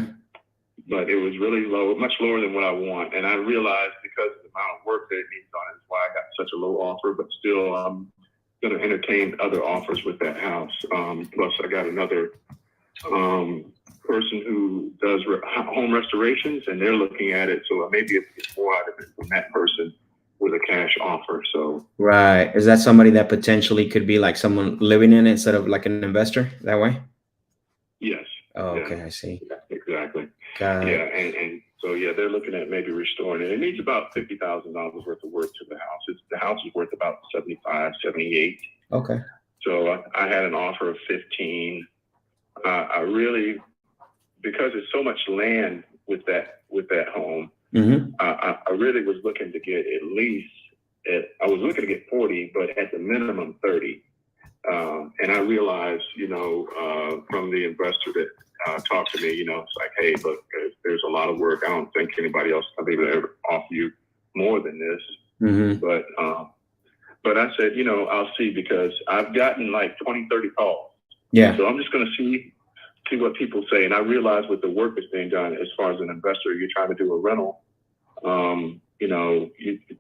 But it was really low, much lower than what I want. And I realized because of the amount of work that it needs on it is why I got such a low offer. But still, I'm going to entertain other offers with that house. Plus, I got another person who does home restorations, and they're looking at it. So maybe it's more out of it from that person with a cash offer. So right. Is that somebody that potentially could be like someone living in it instead of like an investor that way? Yes. Oh, yeah. okay. I see. Yeah, exactly. Got it. Yeah. And so, yeah, they're looking at maybe restoring it. It needs about $50,000 worth of work to the house. The house is worth about 75, 78. Okay. So I had an offer of 15. I really because there's so much land with that home, I really was looking to get at least, I was looking to get 40, but at the minimum 30. And I realized, from the investor that talked to me, it's like, hey, look, there's a lot of work. I don't think anybody else will be able to ever offer you more than this. But I said, I'll see, because I've gotten like 20, 30 calls. Yeah. So I'm just going to see what people say. And I realize with the work that's being done, as far as an investor, you're trying to do a rental, you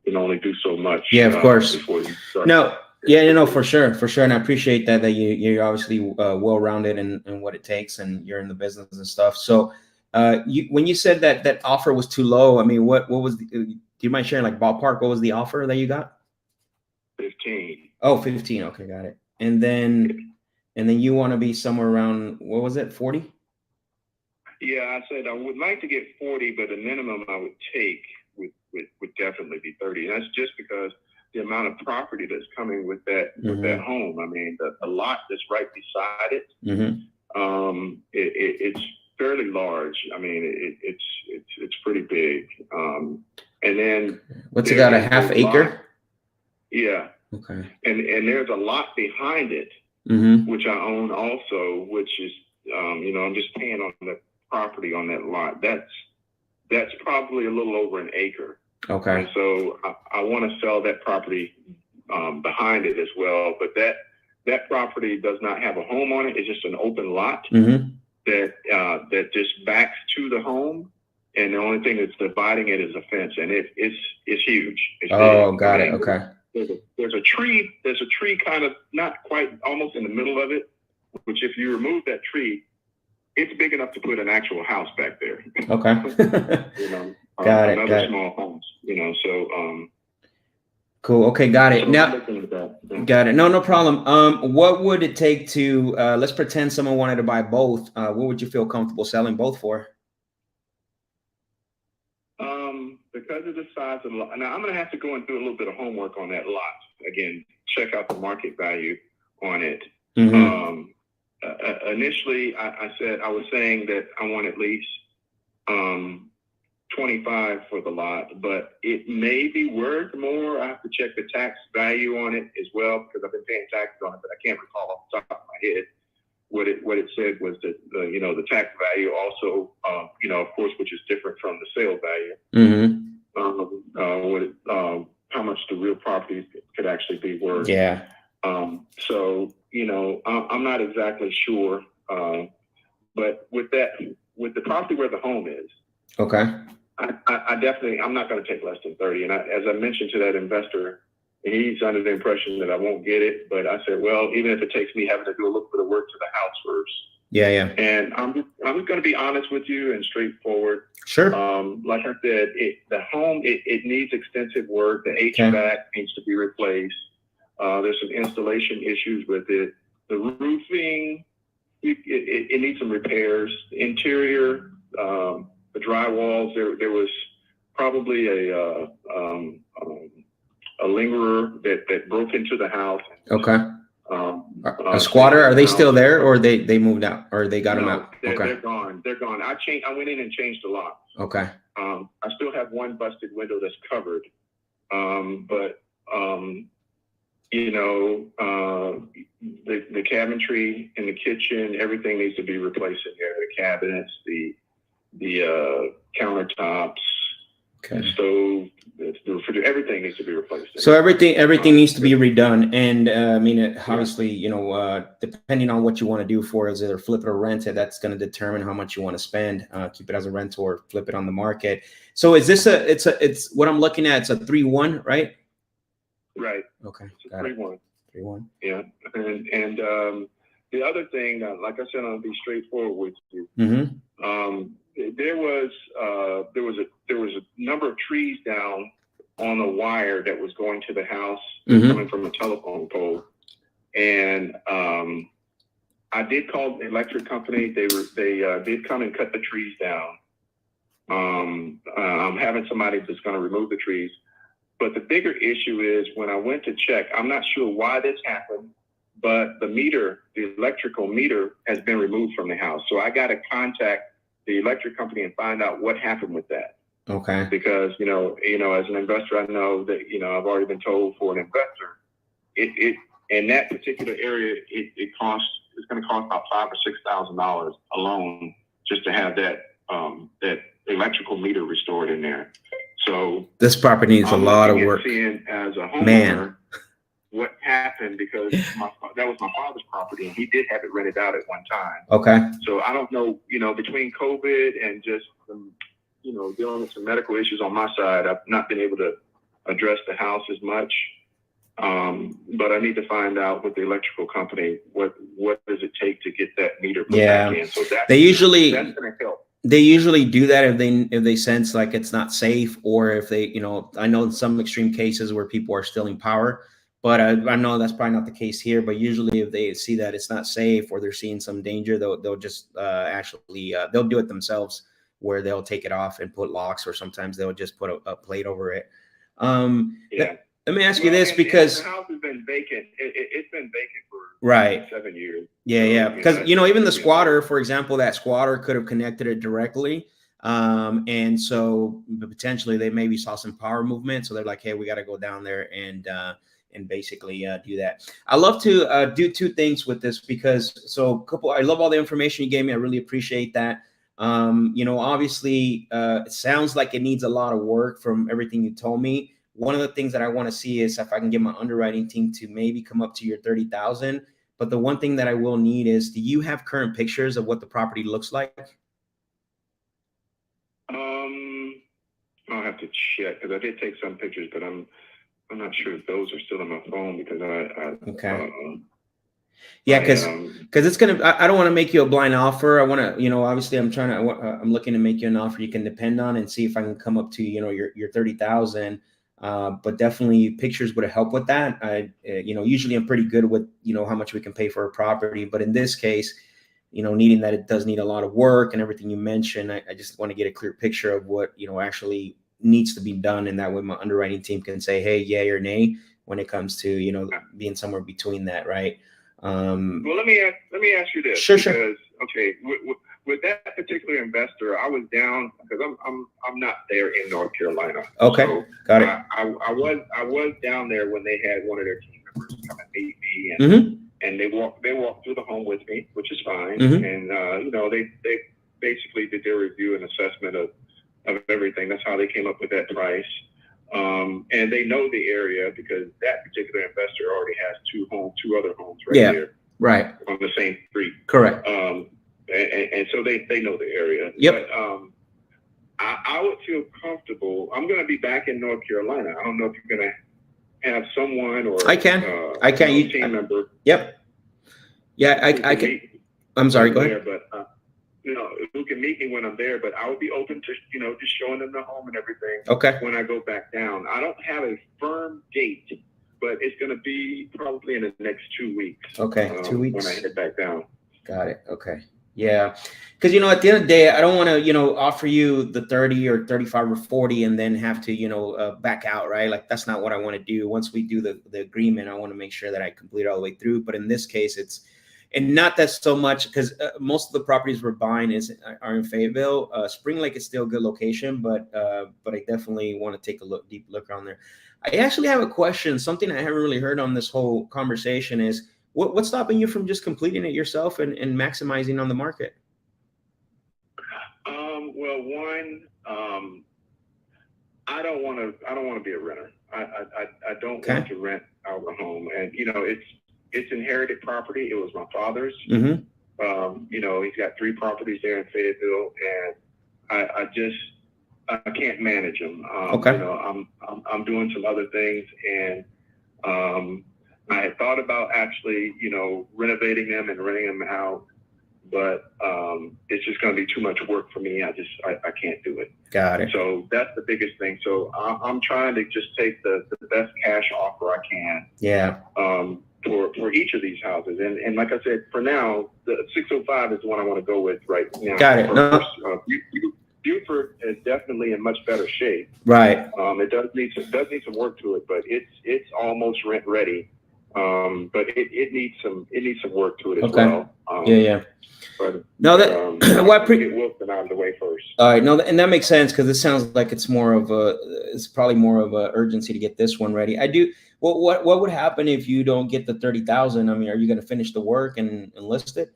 can only do so much. Yeah, of course. Before you start. No. Yeah, for sure. And I appreciate that you're obviously well-rounded in what it takes, and you're in the business and stuff. So when you said that offer was too low, I mean, what was do you mind sharing, like, ballpark? What was the offer that you got? 15. Oh, 15. Okay, got it. And then you want to be somewhere around, what was it, 40? Yeah, I said I would like to get 40, but the minimum I would take would definitely be 30. And that's just because the amount of property that's coming with that home. I mean, the lot that's right beside it, it's fairly large. I mean, it's pretty big. And then what's it got, a half acre? Lot, yeah. Okay. And there's a lot behind it, which I own also, which is, I'm just paying on the property on that lot. That's probably a little over an acre. Okay. And so I want to sell that property behind it as well. But that property does not have a home on it. It's just an open lot that just backs to the home. And the only thing that's dividing it is a fence, and it's huge. It's big. Got it. Okay. There's a tree kind of not quite almost in the middle of it, which if you remove that tree, it's big enough to put an actual house back there. Okay. Got it. Small homes, so cool. Okay, got it. So now, got it. No problem. What would it take to let's pretend someone wanted to buy both? What would you feel comfortable selling both for? Because of the size of the lot. Now I'm going to have to go and do a little bit of homework on that lot again. Check out the market value on it. Initially, I was saying that I want at least 25 for the lot, but it may be worth more. I have to check the tax value on it as well, because I've been paying taxes on it, but I can't recall off the top of my head. What it said was that the tax value also, of course, which is different from the sale value. How much the real property could actually be worth. Yeah. So I'm not exactly sure, but with the property where the home is. Okay. I definitely, I'm not going to take less than 30. And as I mentioned to that investor, he's under the impression that I won't get it. But I said, well, even if it takes me having to do a little bit of work to the house first. Yeah. And I'm just going to be honest with you and straightforward. Sure. Like I said, the home, it needs extensive work. The HVAC needs to be replaced. There's some installation issues with it. The roofing, it needs some repairs. The interior, the drywalls, there was probably a lingerer that broke into the house. Okay. A squatter? Are they still there, or they moved out, or they got them out? Okay. They're gone. They're gone. I went in and changed the lock. Okay. I still have one busted window that's covered. But the cabinetry in the kitchen, everything needs to be replaced in there. The cabinets, the countertops, the stove, the refrigerator, everything needs to be replaced. So everything needs to be redone. And obviously, depending on what you want to do for it, either flip it or rent it, that's going to determine how much you want to spend. Keep it as a rental or flip it on the market. So is this it's what I'm looking at? It's a 3-1, right? Right. Okay. It's a 3-1. 3-1. Yeah. And the other thing, like I said, I'll be straightforward with you. There was a number of trees down on the wire that was going to the house, coming from a telephone pole, and I did call the electric company. They did come and cut the trees down. I'm having somebody that's going to remove the trees. But the bigger issue is when I went to check, I'm not sure why this happened, but the electrical meter has been removed from the house. So I got to contact the electric company and find out what happened with that. Okay. Because, as an investor, I know that, I've already been told for an investor, it in that particular area, it's going to cost about $5,000 or $6,000 alone just to have that electrical meter restored in there. So this property needs a lot of work. Seeing as a homeowner, Man, what happened, because that was my father's property and he did have it rented out at one time. okay. So I don't know, between COVID and just some, dealing with some medical issues on my side, I've not been able to address the house as much. But I need to find out with the electrical company what does it take to get that meter put back in. So that's going to help. They usually do that if they sense like it's not safe, or if they, I know in some extreme cases where people are stealing power, but I know that's probably not the case here. But usually if they see that it's not safe or they're seeing some danger, they'll just they'll do it themselves, where they'll take it off and put locks, or sometimes they'll just put a plate over it. Let me ask you this, because the house has been vacant. It's been vacant for right 7 years. Yeah. Because, even the squatter, for example, that squatter could have connected it directly. And so potentially they maybe saw some power movement. So they're like, hey, we got to go down there and basically do that. I love to do two things with this, because I love all the information you gave me. I really appreciate that. Obviously it sounds like it needs a lot of work from everything you told me. One of the things that I want to see is if I can get my underwriting team to maybe come up to your 30,000. But the one thing that I will need is, do you have current pictures of what the property looks like? I'll have to check, because I did take some pictures, but I'm not sure if those are still on my phone, because yeah, because it's gonna. I don't want to make you a blind offer. I want to, obviously, I'm looking to make you an offer you can depend on, and see if I can come up to, your 30,000. But definitely pictures would help with that. Usually I'm pretty good with, how much we can pay for a property, but in this case, needing that it does need a lot of work and everything you mentioned, I just want to get a clear picture of what, actually needs to be done. And that way my underwriting team can say, hey, yay or nay, when it comes to, being somewhere between that. Right. Well, let me ask you this. Sure. Okay. With that particular investor, I was down, because I'm not there in North Carolina. Okay, so got it. I was down there when they had one of their team members come and meet me, and they walked through the home with me, which is fine. And they basically did their review and assessment of everything. That's how they came up with that price. And they know the area, because that particular investor already has two other homes there, right on the same street. Correct. And so they know the area. Yep. But I would feel comfortable. I'm going to be back in North Carolina. I don't know if you're going to have someone or I can. Team member. Yep. Yeah, I can. I'm sorry. Go ahead. But who can meet me when I'm there? But I would be open to just showing them the home and everything. Okay. When I go back down, I don't have a firm date, but it's going to be probably in the next 2 weeks. Okay, 2 weeks when I head back down. Got it. Okay. Yeah. Because, at the end of the day, I don't want to, offer you the 30 or 35 or 40 and then have to, back out, right? Like, that's not what I want to do. Once we do the agreement, I want to make sure that I complete it all the way through. But in this case, and not that so much, because most of the properties we're buying are in Fayetteville. Spring Lake is still a good location, but I definitely want to take a deep look around there. I actually have a question. Something I haven't really heard on this whole conversation is, what's stopping you from just completing it yourself and maximizing on the market? Well, one, I don't want to be a renter. I don't want to rent out a home, and it's inherited property. It was my father's. He's got 3 properties there in Fayetteville, and I can't manage them. I'm doing some other things, and I had thought about actually, renovating them and renting them out, but it's just going to be too much work for me. I can't do it. Got it. So that's the biggest thing. So I'm trying to just take the best cash offer I can. Yeah. For each of these houses, and like I said, for now, the 605 is the one I want to go with right now. Got it. No. Buford is definitely in much better shape. Right. It does need some work to it, but it's almost rent ready. But it needs some work to it as well. Yeah. But No, that I'll get Wilson out of the way first. All right, no, and that makes sense because it sounds like it's probably more of a urgency to get this one ready. I do. What would happen if you don't get the 30,000? I mean, are you going to finish the work and list it?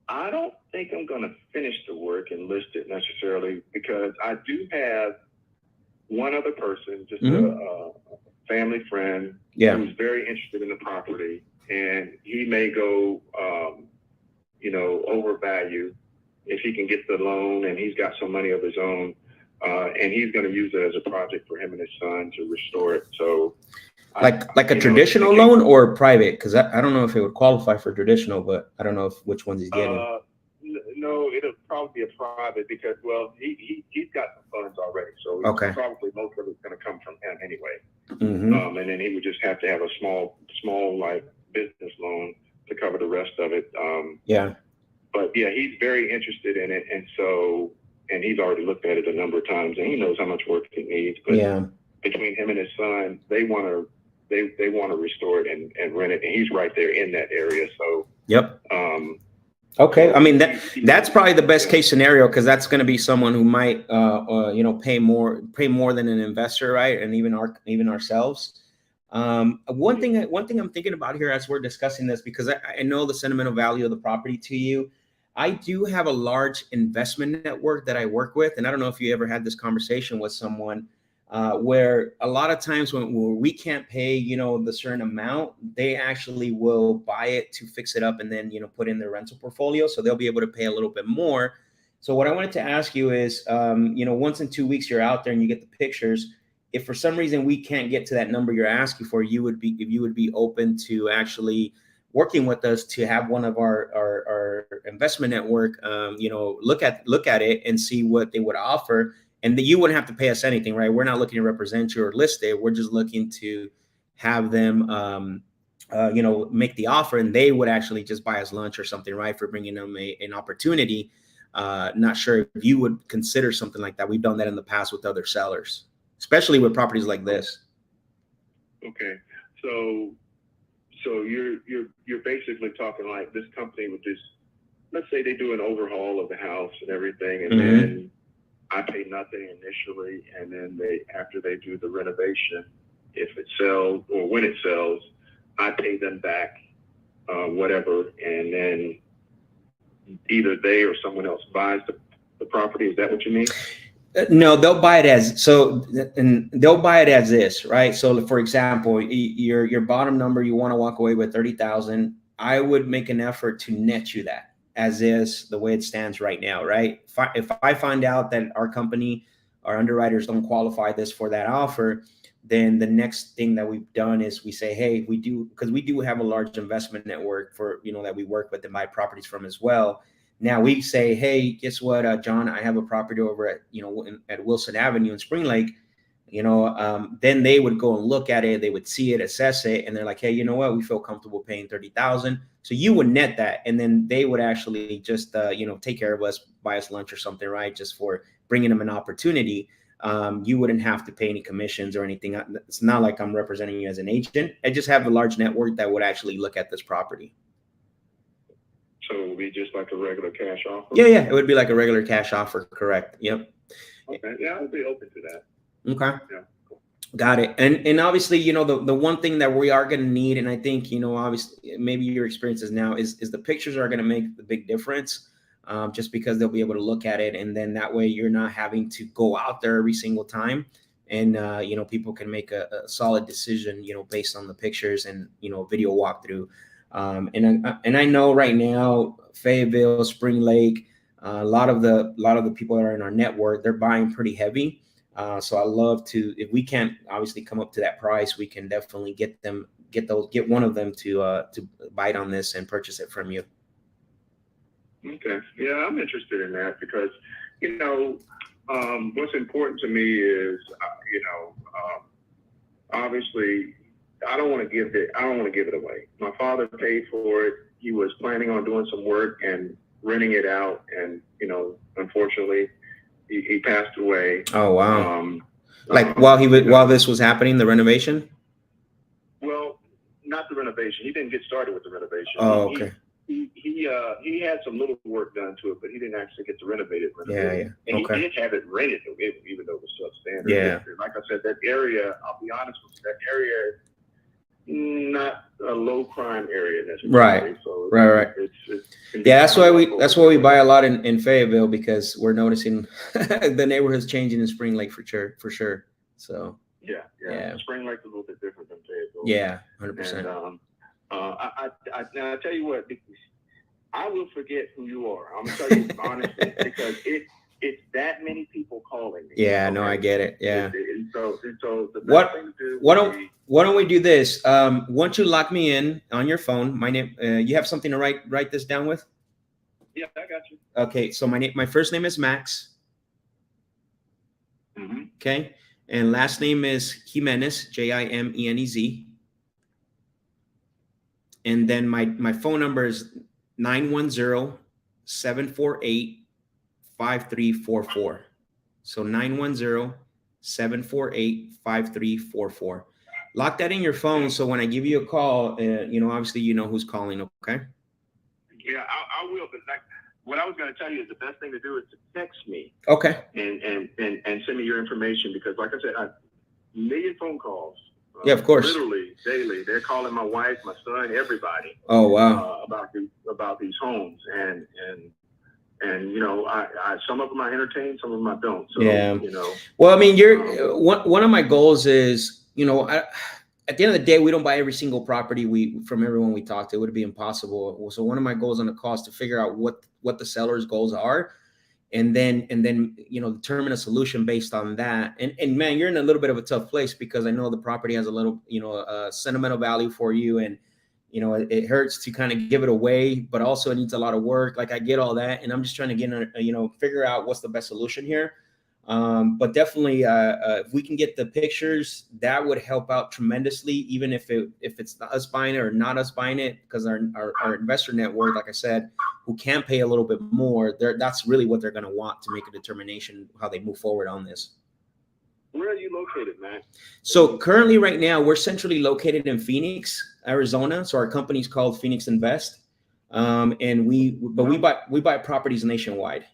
I don't think I'm going to finish the work and list it necessarily because I do have one other person, just a family friend, who's very interested in the property, and he may go, overvalue if he can get the loan, and he's got some money of his own, and he's going to use it as a project for him and his son to restore it. So, like a traditional loan or private? Because I don't know if it would qualify for traditional, but I don't know which ones he's getting. No, it'll probably be a private because, he's got some funds already. So probably most of it's going to come from him anyway. Mm-hmm. And then he would just have to have a small like business loan to cover the rest of it. But yeah, he's very interested in it. And he's already looked at it a number of times and he knows how much work it needs. But between him and his son, they want to restore it and rent it. And he's right there in that area. So, okay. I mean, that's probably the best case scenario because that's going to be someone who might, pay more than an investor, right? And even ourselves. One thing I'm thinking about here as we're discussing this, because I know the sentimental value of the property to you. I do have a large investment network that I work with, and I don't know if you ever had this conversation with someone where a lot of times when we can't pay, the certain amount, they actually will buy it to fix it up and then, put in their rental portfolio. So they'll be able to pay a little bit more. So what I wanted to ask you is, once in 2 weeks, you're out there and you get the pictures. If for some reason we can't get to that number you're asking for, if you would be open to actually working with us to have one of our investment network, look at it and see what they would offer. And you wouldn't have to pay us anything, right? We're not looking to represent you or list it. We're just looking to have them, make the offer, and they would actually just buy us lunch or something, right? For bringing them an opportunity. Not sure if you would consider something like that. We've done that in the past with other sellers, especially with properties like this. Okay, so you're basically talking like this company would just, let's say they do an overhaul of the house and everything, and then I pay nothing initially, and then after they do the renovation, if it sells or when it sells, I pay them back whatever, and then either they or someone else buys the property. Is that what you mean? No, they'll buy it as is, right? So, for example, your bottom number, you want to walk away with 30,000. I would make an effort to net you that as is the way it stands right now, right? If I find out that our company, our underwriters don't qualify this for that offer, then the next thing that we've done is we say, hey, because we do have a large investment network for, that we work with and buy properties from as well. Now we say, hey, guess what, John, I have a property over at, at Wilson Avenue in Spring Lake, then they would go and look at it. They would see it, assess it. And they're like, hey, you know what? We feel comfortable paying 30,000. So you would net that. And then they would actually just, take care of us, buy us lunch or something, right? Just for bringing them an opportunity. You wouldn't have to pay any commissions or anything. It's not like I'm representing you as an agent. I just have a large network that would actually look at this property. So it would be just like a regular cash offer? Yeah. It would be like a regular cash offer. Correct. Yep. Okay. Yeah, I'll be open to that. Okay. Yeah. Got it. And obviously, the one thing that we are going to need, and I think, obviously maybe your experiences now is the pictures are going to make the big difference, just because they'll be able to look at it. And then that way you're not having to go out there every single time. And, people can make a solid decision, based on the pictures and, video walkthrough. And I know right now, Fayetteville, Spring Lake, a lot of the people that are in our network, they're buying pretty heavy. So I love to, if we can't obviously come up to that price, we can definitely get one of them to bite on this and purchase it from you. Okay. Yeah, I'm interested in that because, what's important to me is, obviously I don't want to give it away. My father paid for it. He was planning on doing some work and renting it out. And, unfortunately, he passed away. Oh, wow. While this was happening, the renovation? Well, not the renovation. He didn't get started with the renovation. Oh, okay. He had some little work done to it, but he didn't actually get to renovate it. Yeah. And Okay. he did have it rented, even though it was substandard. Yeah. Like I said, that area, I'll be honest with you, that area is not a low crime area necessarily. Right. So Right. Yeah, that's why we buy a lot in Fayetteville, because we're noticing the neighborhood's changing in Spring Lake for sure. So yeah. Spring Lake's a little bit different than Fayetteville. Yeah, 100%. And now I tell you what, I will forget who you are. I'm gonna tell you honestly, because it's that many people calling me. Yeah, no, I get it. Yeah. And so the best thing to do. Why don't we do this? Once you lock me in on your phone, my name. You have something to write this down with? Yeah, I got you. Okay, so my first name is Max. Mm-hmm. Okay, and last name is Jimenez, Jimenez. And then my phone number is 910-748-5344. So 910-748-5344. Lock that in your phone, so when I give you a call, obviously you know who's calling. Okay. Yeah, I will. But what I was going to tell you is the best thing to do is to text me. Okay. And send me your information, because, like I said, a million phone calls. Yeah, of course. Literally daily, they're calling my wife, my son, everybody. Oh wow. About these homes, and I some of them I entertain, some of them I don't. So, yeah. Well, I mean, one of my goals is, at the end of the day, we don't buy every single property from everyone we talk to. It would be impossible. So one of my goals on the call is to figure out what the seller's goals are, and then determine a solution based on that. And man, you're in a little bit of a tough place, because I know the property has a little sentimental value for you, and it hurts to kind of give it away, but also it needs a lot of work. Like, I get all that, and I'm just trying to get figure out what's the best solution here. But definitely, if we can get the pictures, that would help out tremendously, even if it's not us buying it or not us buying it, because our investor network, like I said, who can pay a little bit more, that's really what they're going to want to make a determination how they move forward on this. Where are you located, man? So currently, right now, we're centrally located in Phoenix, Arizona. So our company's called Phoenix Invest, and we buy properties nationwide.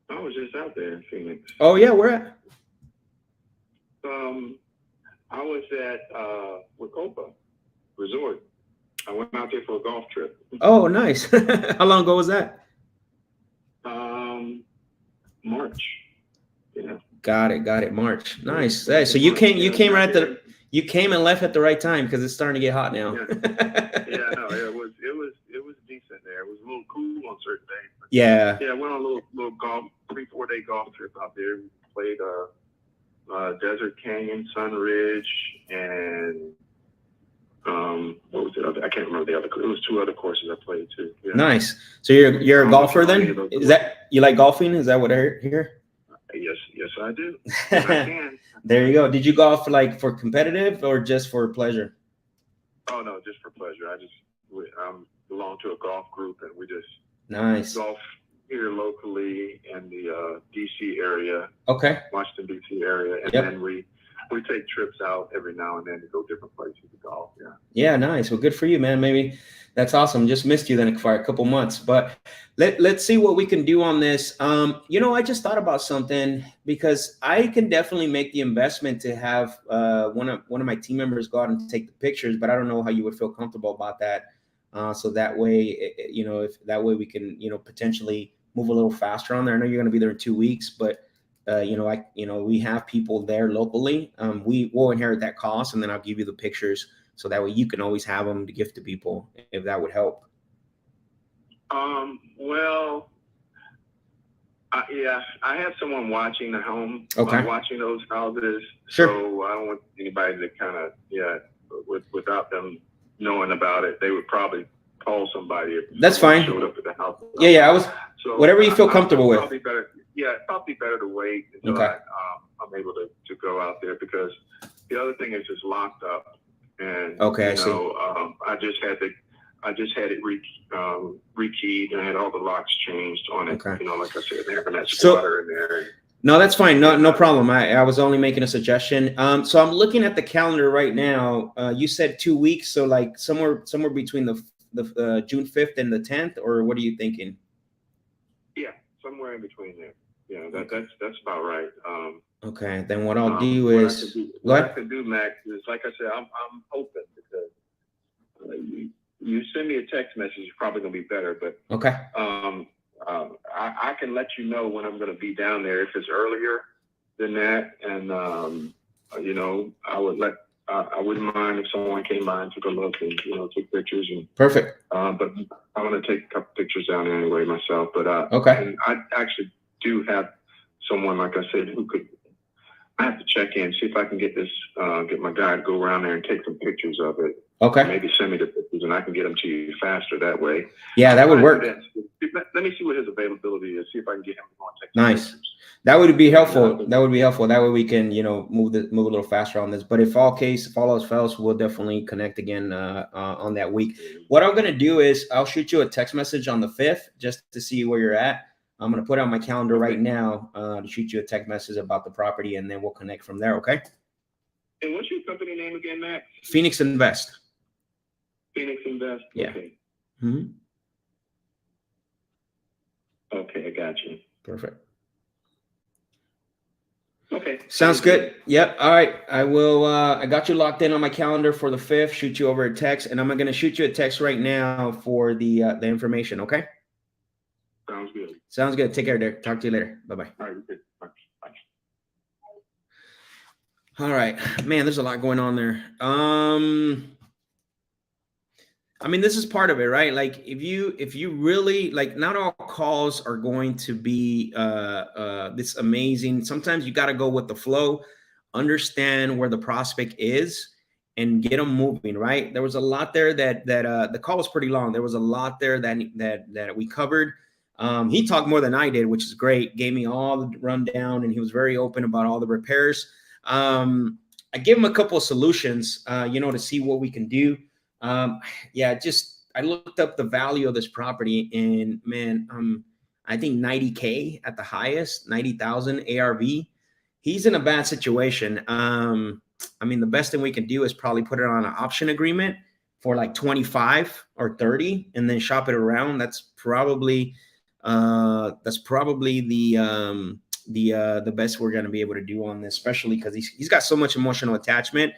I was just out there in Phoenix. Oh yeah, where at? I was at Wacopa Resort. I went out there for a golf trip. Oh, nice. How long ago was that? March. Yeah. Got it. March. Nice. Hey, so you came you came and left at the right time, because it's starting to get hot now. Yeah, no, it was decent there. It was a little cool on certain days. Yeah. Yeah, I went on a little golf, 3-4 day golf trip out there. We played Desert Canyon, Sun Ridge, and what was it? I can't remember the other. It was 2 other courses I played too. Yeah. Nice. So you're a golfer then? Is that, you like golfing? Is that what I hear? Yes, I do. I can. There you go. Did you golf for competitive or just for pleasure? Oh no, just for pleasure. I belong to a golf group, and we just nice golf here locally in the DC area. Okay. Washington DC area, and then we take trips out every now and then to go different places to golf. Yeah. Yeah, nice. Well, good for you, man. Maybe that's awesome. Just missed you then for a couple months, but let's see what we can do on this. I just thought about something, because I can definitely make the investment to have one of my team members go out and take the pictures, but I don't know how you would feel comfortable about that. So that way, if that way we can, potentially move a little faster on there. I know you're going to be there in 2 weeks, but we have people there locally. We will inherit that cost, and then I'll give you the pictures, so that way you can always have them to gift to people, if that would help. Well, I have someone watching the home, watching those houses. Sure. So I don't want anybody to kind of, without them knowing about it, they would probably call somebody. If that's fine. Showed up at the house. Yeah. So whatever you feel comfortable with. Probably better. Yeah, it's probably better to wait until I'm able to go out there, because the other thing is it's locked up, and I see. I just had it rekeyed, and I had all the locks changed on it. Okay. Like I said, there and that squatter in there. No, that's fine. No problem. I was only making a suggestion. So I'm looking at the calendar right now. You said 2 weeks, so like somewhere between the June 5th and the 10th, or what are you thinking? Yeah, somewhere in between there. Yeah, that's about right. Okay, then what I'll do is what I can do, Max, is like I said, I'm hoping because you send me a text message, it's probably gonna be better. But okay, I can let you know when I'm gonna be down there if it's earlier than that, and you know, I wouldn't mind if someone came by and took a look and took pictures and perfect. but I'm gonna take a couple pictures down there anyway myself. But Okay, and I actually do have someone, like I said, who could. I have to check in, see if I can get my guy to go around there and take some pictures of it. okay. Maybe send me the pictures and I can get them to you faster that way. Yeah, that would work. Let me see what his availability is. See if I can get him to go and take Nice. pictures. That would be helpful. That would be helpful. That way we can, move a little faster on this. But if all else fails, we'll definitely connect again on that week. What I'm gonna do is I'll shoot you a text message on the 5th just to see where you're at. I'm gonna put on my calendar right now to shoot you a text message about the property, and then we'll connect from there. Okay. And what's your company name again, Max? Phoenix Invest. Phoenix Invest. Yeah. Okay. Mm-hmm. Okay, I got you. Perfect. Okay. Sounds good. Yep. All right. I will. I got you locked in on my calendar for the 5th. Shoot you over a text, and I'm going to shoot you a text right now for the information. Okay. Sounds good. Sounds good. Take care, Derek. Talk to you later. Bye-bye. All right. Good. Bye. All right, man, there's a lot going on there. I mean, this is part of it, right? Like if you really like, not all calls are going to be this amazing. Sometimes you got to go with the flow, understand where the prospect is and get them moving, right? There was a lot there that the call was pretty long. There was a lot there that we covered. He talked more than I did, which is great. Gave me all the rundown, and he was very open about all the repairs. I gave him a couple of solutions, to see what we can do. I looked up the value of this property, and man, I think 90K at the highest, 90,000 ARV. He's in a bad situation. I mean, the best thing we can do is probably put it on an option agreement for like 25 or 30, and then shop it around. That's probably the best we're going to be able to do on this, especially because he's got so much emotional attachment.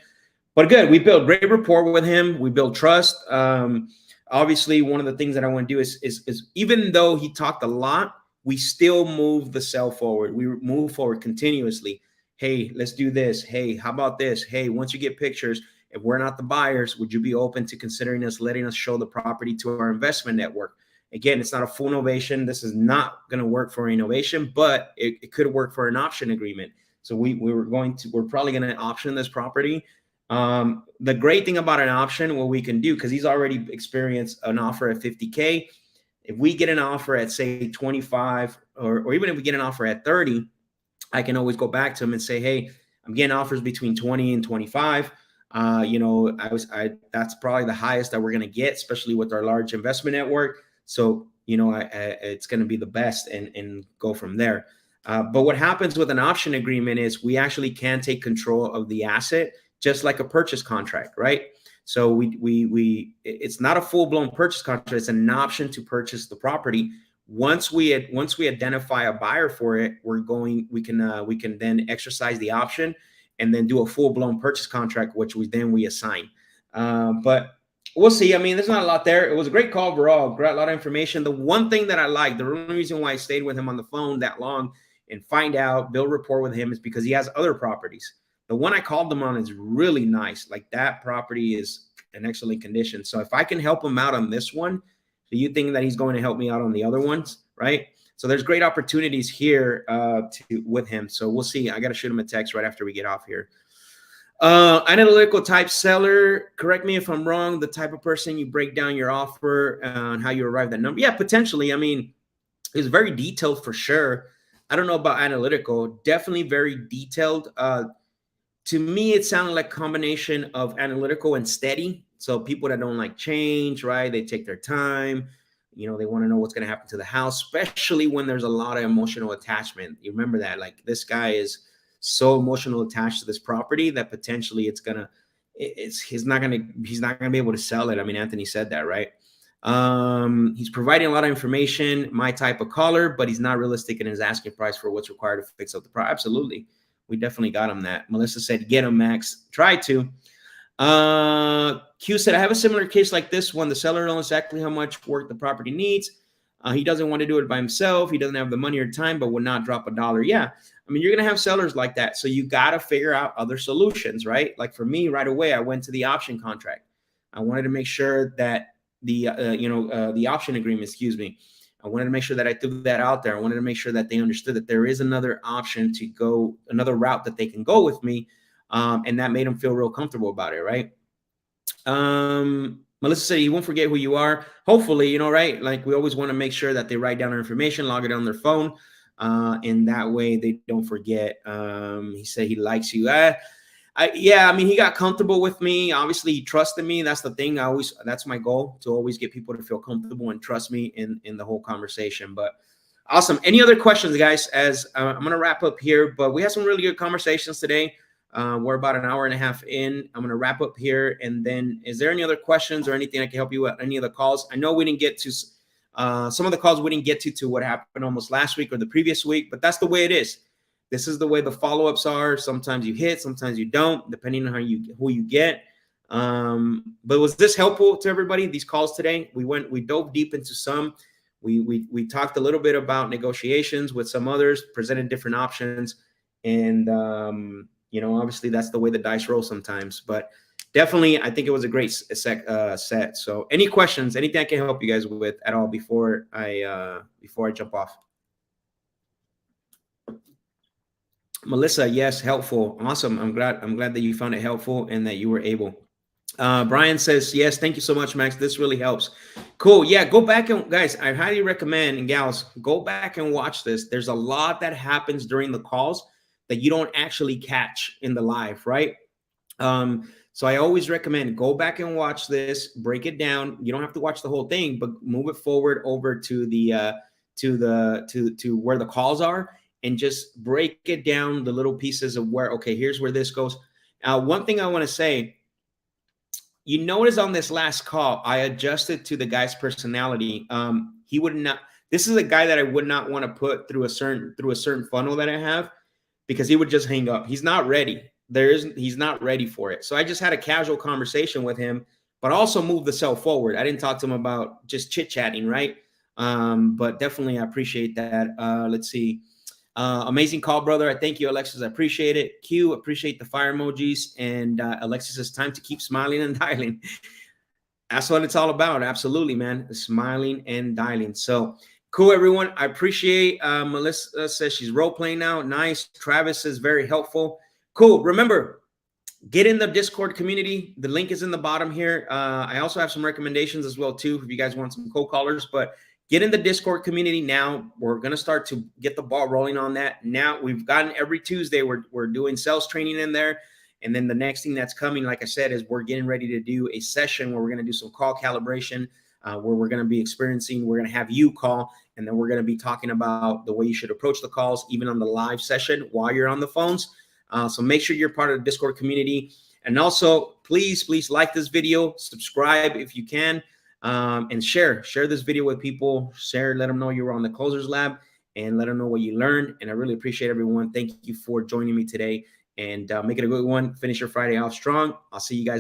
But good, we built great rapport with him. We built trust. Obviously, one of the things that I want to do is even though he talked a lot, we still move the sell forward. We move forward continuously. Hey, let's do this. Hey, how about this? Hey, once you get pictures, if we're not the buyers, would you be open to considering letting us show the property to our investment network? Again, it's not a full novation. This is not going to work for innovation, but it could work for an option agreement. So we're probably going to option this property. The great thing about an option, what we can do, because he's already experienced an offer at 50K. If we get an offer at say 25, or even if we get an offer at 30, I can always go back to him and say, hey, I'm getting offers between 20 and 25. That's probably the highest that we're going to get, especially with our large investment network. So, it's going to be the best and go from there. But what happens with an option agreement is we actually can take control of the asset, just like a purchase contract, right? So it's not a full-blown purchase contract. It's an option to purchase the property. Once we identify a buyer for it, we can then exercise the option and then do a full-blown purchase contract, which we assign. But we'll see. I mean, there's not a lot there. It was a great call overall. Great, a lot of information. The one thing that I like, the only reason why I stayed with him on the phone that long and build rapport with him is because he has other properties. The one I called him on is really nice. Like that property is in excellent condition. So if I can help him out on this one, do you think that he's going to help me out on the other ones? Right. So there's great opportunities here with him. So we'll see. I got to shoot him a text right after we get off here. Analytical type seller. Correct me if I'm wrong. The type of person you break down your offer and how you arrive at that number. Yeah, potentially. I mean, it's very detailed for sure. I don't know about analytical. Definitely very detailed. To me, it sounded like a combination of analytical and steady. So people that don't like change, right? They take their time. You know, they want to know what's going to happen to the house, especially when there's a lot of emotional attachment. You remember that, like, this guy is so emotional attached to this property that potentially he's not going to be able to sell it. I mean, Anthony said that, right? He's providing a lot of information, my type of caller, but he's not realistic in his asking price for what's required to fix up the problem. Absolutely. We definitely got him that. Melissa said, get him, Max. Try to. Q said, I have a similar case like this one. The seller knows exactly how much work the property needs. He doesn't want to do it by himself. He doesn't have the money or time, but would not drop $1. Yeah. I mean, you're going to have sellers like that. So you got to figure out other solutions, right? Like for me, right away, I went to the option contract. I wanted to make sure that the option agreement, I wanted to make sure that I threw that out there. I wanted to make sure that they understood that there is another option to go, another route that they can go with me. And that made them feel real comfortable about it, right? Melissa said, you won't forget who you are. Hopefully, right? Like, we always want to make sure that they write down our information, log it on their phone. And that way they don't forget. He said he likes you. Yeah, I mean, he got comfortable with me. Obviously, he trusted me. That's the thing. That's my goal, to always get people to feel comfortable and trust me in the whole conversation. But awesome. Any other questions, guys? As I'm going to wrap up here, but we had some really good conversations today. We're about an hour and a half in. I'm going to wrap up here. And then, is there any other questions or anything I can help you with? Any of the calls? I know we didn't get to some of the calls. We didn't get to what happened almost last week or the previous week, but that's the way it is. This is the way the follow-ups are. Sometimes you hit, sometimes you don't, depending on who you get. But was this helpful to everybody? These calls today, we dove deep into some. We talked a little bit about negotiations with some others, presented different options, and obviously that's the way the dice roll sometimes. But definitely, I think it was a great set. So, any questions? Anything I can help you guys with at all before I jump off? Melissa, yes, helpful. Awesome. I'm glad that you found it helpful and that you were able. Brian says, yes, thank you so much, Max. This really helps. Cool. Yeah, go back and, guys, I highly recommend, and gals, go back and watch this. There's a lot that happens during the calls that you don't actually catch in the live, right? So I always recommend go back and watch this, break it down. You don't have to watch the whole thing, but move it forward over to where the calls are, and just break it down, the little pieces of where, okay, here's where this goes. One thing I want to say, you notice on this last call, I adjusted to the guy's personality. He would not, this is a guy that I would not want to put through a certain funnel that I have, because he would just hang up. He's not ready. He's not ready for it. So I just had a casual conversation with him, but also moved the cell forward. I didn't talk to him about just chit-chatting, right? But definitely I appreciate that. Let's see. Amazing call, brother. I thank you, Alexis. I appreciate it. Q, appreciate the fire emojis. And Alexis, it's time to keep smiling and dialing. That's what it's all about. Absolutely, man. Smiling and dialing. So cool, everyone. I appreciate Melissa says she's role playing now. Nice. Travis is very helpful. Cool. Remember, get in the Discord community. The link is in the bottom here. I also have some recommendations as well, too, if you guys want some co-callers. But get in the Discord community now. We're going to start to get the ball rolling on that. Now, we've gotten every Tuesday, we're doing sales training in there. And then the next thing that's coming, like I said, is we're getting ready to do a session where we're going to do some call calibration, where we're going to be we're going to have you call, and then we're going to be talking about the way you should approach the calls, even on the live session while you're on the phones. So make sure you're part of the Discord community. And also, please like this video, subscribe if you can. And share this video with people. Let them know you were on the Closers Lab, and let them know what you learned. And I really appreciate everyone. Thank you for joining me today, and make it a good one. Finish your Friday off strong. I'll see you guys